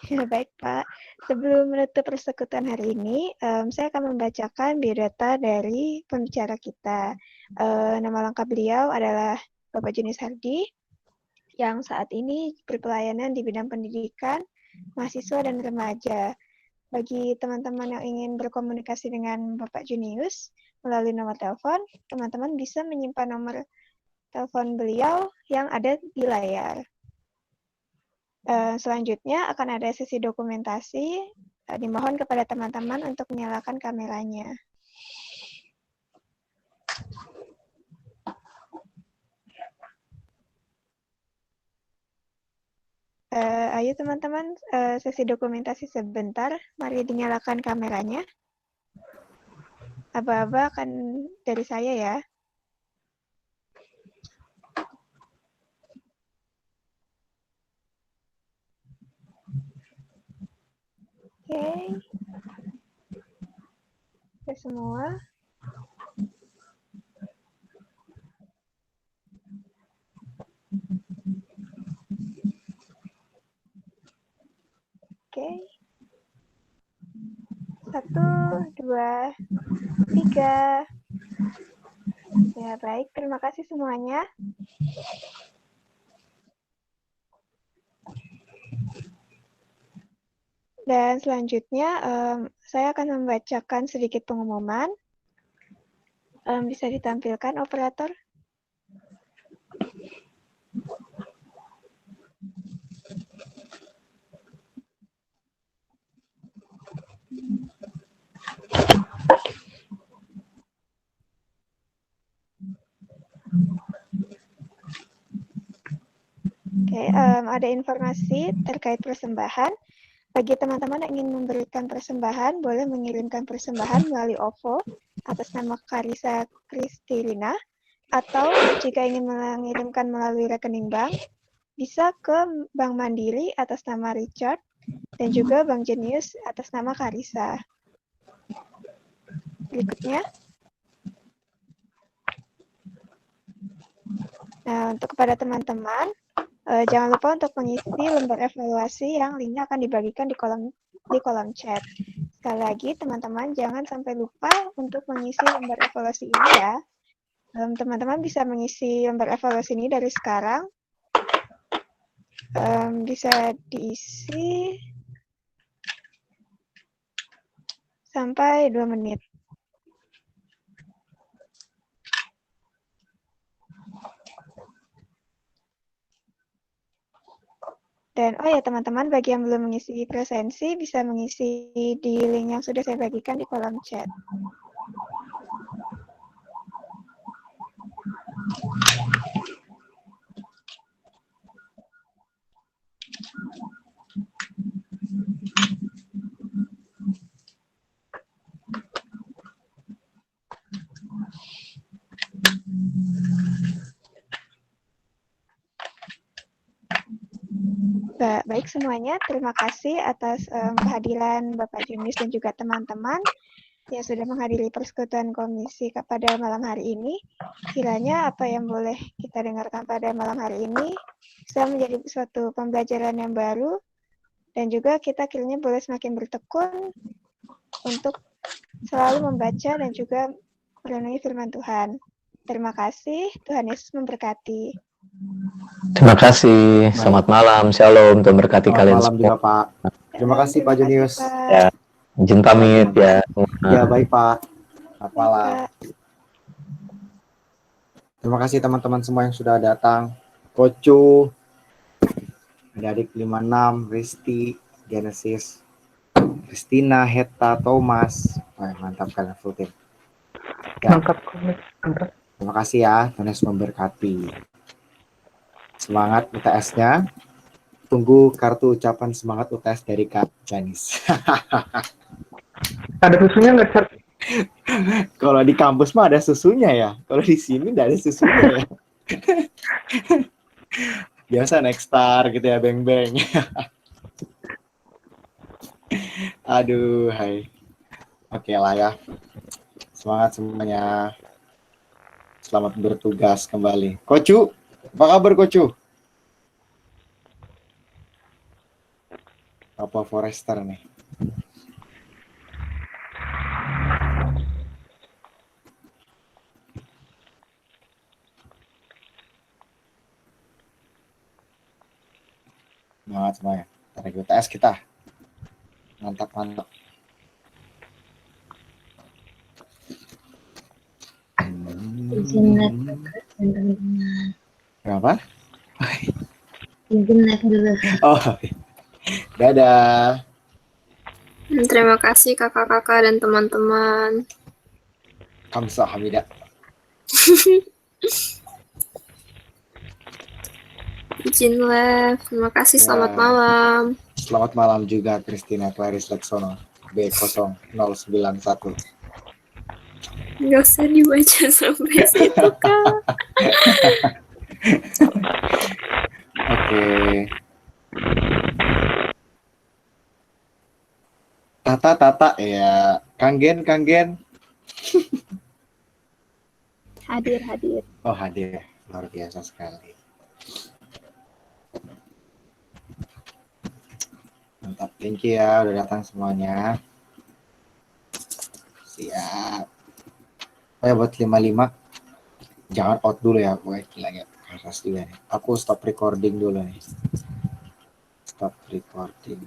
Ya, baik, Pak. Sebelum menutup persekutuan hari ini, saya akan membacakan biodata dari pembicara kita. Nama lengkap beliau adalah Bapak Junius Hardi, yang saat ini berpelayanan di bidang pendidikan, mahasiswa, dan remaja. Bagi teman-teman yang ingin berkomunikasi dengan Bapak Junius melalui nomor telepon, teman-teman bisa menyimpan nomor telepon beliau yang ada di layar. Selanjutnya akan ada sesi dokumentasi. Dimohon kepada teman-teman untuk menyalakan kameranya. Ayo teman-teman, sesi dokumentasi sebentar. Mari dinyalakan kameranya. Aba-aba akan dari saya ya. Oke. Oke semua. Oke. 1, 2, 3. Ya, baik. Terima kasih semuanya. Dan selanjutnya, saya akan membacakan sedikit pengumuman. Bisa ditampilkan, operator? Oke, ada informasi terkait persembahan. Bagi teman-teman yang ingin memberikan persembahan, boleh mengirimkan persembahan melalui OVO atas nama Karisa Kristilina, atau jika ingin mengirimkan melalui rekening bank, bisa ke Bank Mandiri atas nama Richard, dan juga Bank Jenius atas nama Karisa. Berikutnya. Nah, untuk kepada teman-teman, jangan lupa untuk mengisi lembar evaluasi yang linknya akan dibagikan di kolom chat. Sekali lagi, teman-teman jangan sampai lupa untuk mengisi lembar evaluasi ini ya. Teman-teman bisa mengisi lembar evaluasi ini dari sekarang. Bisa diisi sampai 2 menit. Dan oh ya teman-teman, bagi yang belum mengisi presensi bisa mengisi di link yang sudah saya bagikan di kolom chat. Baik semuanya, terima kasih atas kehadiran Bapak Junius dan juga teman-teman yang sudah menghadiri persekutuan komisi pada malam hari ini. Kiranya apa yang boleh kita dengarkan pada malam hari ini bisa menjadi suatu pembelajaran yang baru, dan juga kita kiranya boleh semakin bertekun untuk selalu membaca dan juga merenungi firman Tuhan. Terima kasih, Tuhan Yesus memberkati. Terima kasih. Selamat malam. Shalom. Tuhan berkati Selamat kalian malam semua. juga Pak. Terima kasih Pak Junius. Ya, izin pamit ya. Ya baik Pak. Selamat malam. Pak. Terima kasih teman-teman semua yang sudah datang. Kocu, adik 56, Risti, Genesis, Christina, Heta, Thomas. Wah, mantap kalian full team. Ya, Lengkap komik. terima kasih ya. Tuhan Yesus memberkati. Semangat UTS-nya. Tunggu kartu ucapan semangat UTS dari Kak Janis. Ada susunya nggak, Cak? Kalau di kampus mah ada susunya ya. Kalau di sini nggak ada susunya ya. Biasa next star gitu ya, beng-beng. Aduh, hai. Oke lah ya. Semangat semuanya. Selamat bertugas kembali. Kocu, apa kabar Kocu? Papua Forester nih. Semangat semuanya. Ntar ikut UTS kita. Mantap, mantap. Izin live dan teman-teman. Kenapa? Izin live dulu. Oh, dadah. Terima kasih kakak-kakak dan teman-teman. Kamsahamnida. Izin live. Terima kasih. Ya. Selamat malam. Selamat malam juga Christina Clarice Leksono B091. Nggak usah dibaca sampai situ, Kak. Oke. Tata ya. Kang Gen. Hadir. Oh, hadir. Luar biasa sekali. Mantap. Thank you ya udah datang semuanya. Siap. Oh ya, buat 55 jangan out dulu ya, gue gila ya. Keras juga nih. Aku stop recording dulu nih. Stop recording.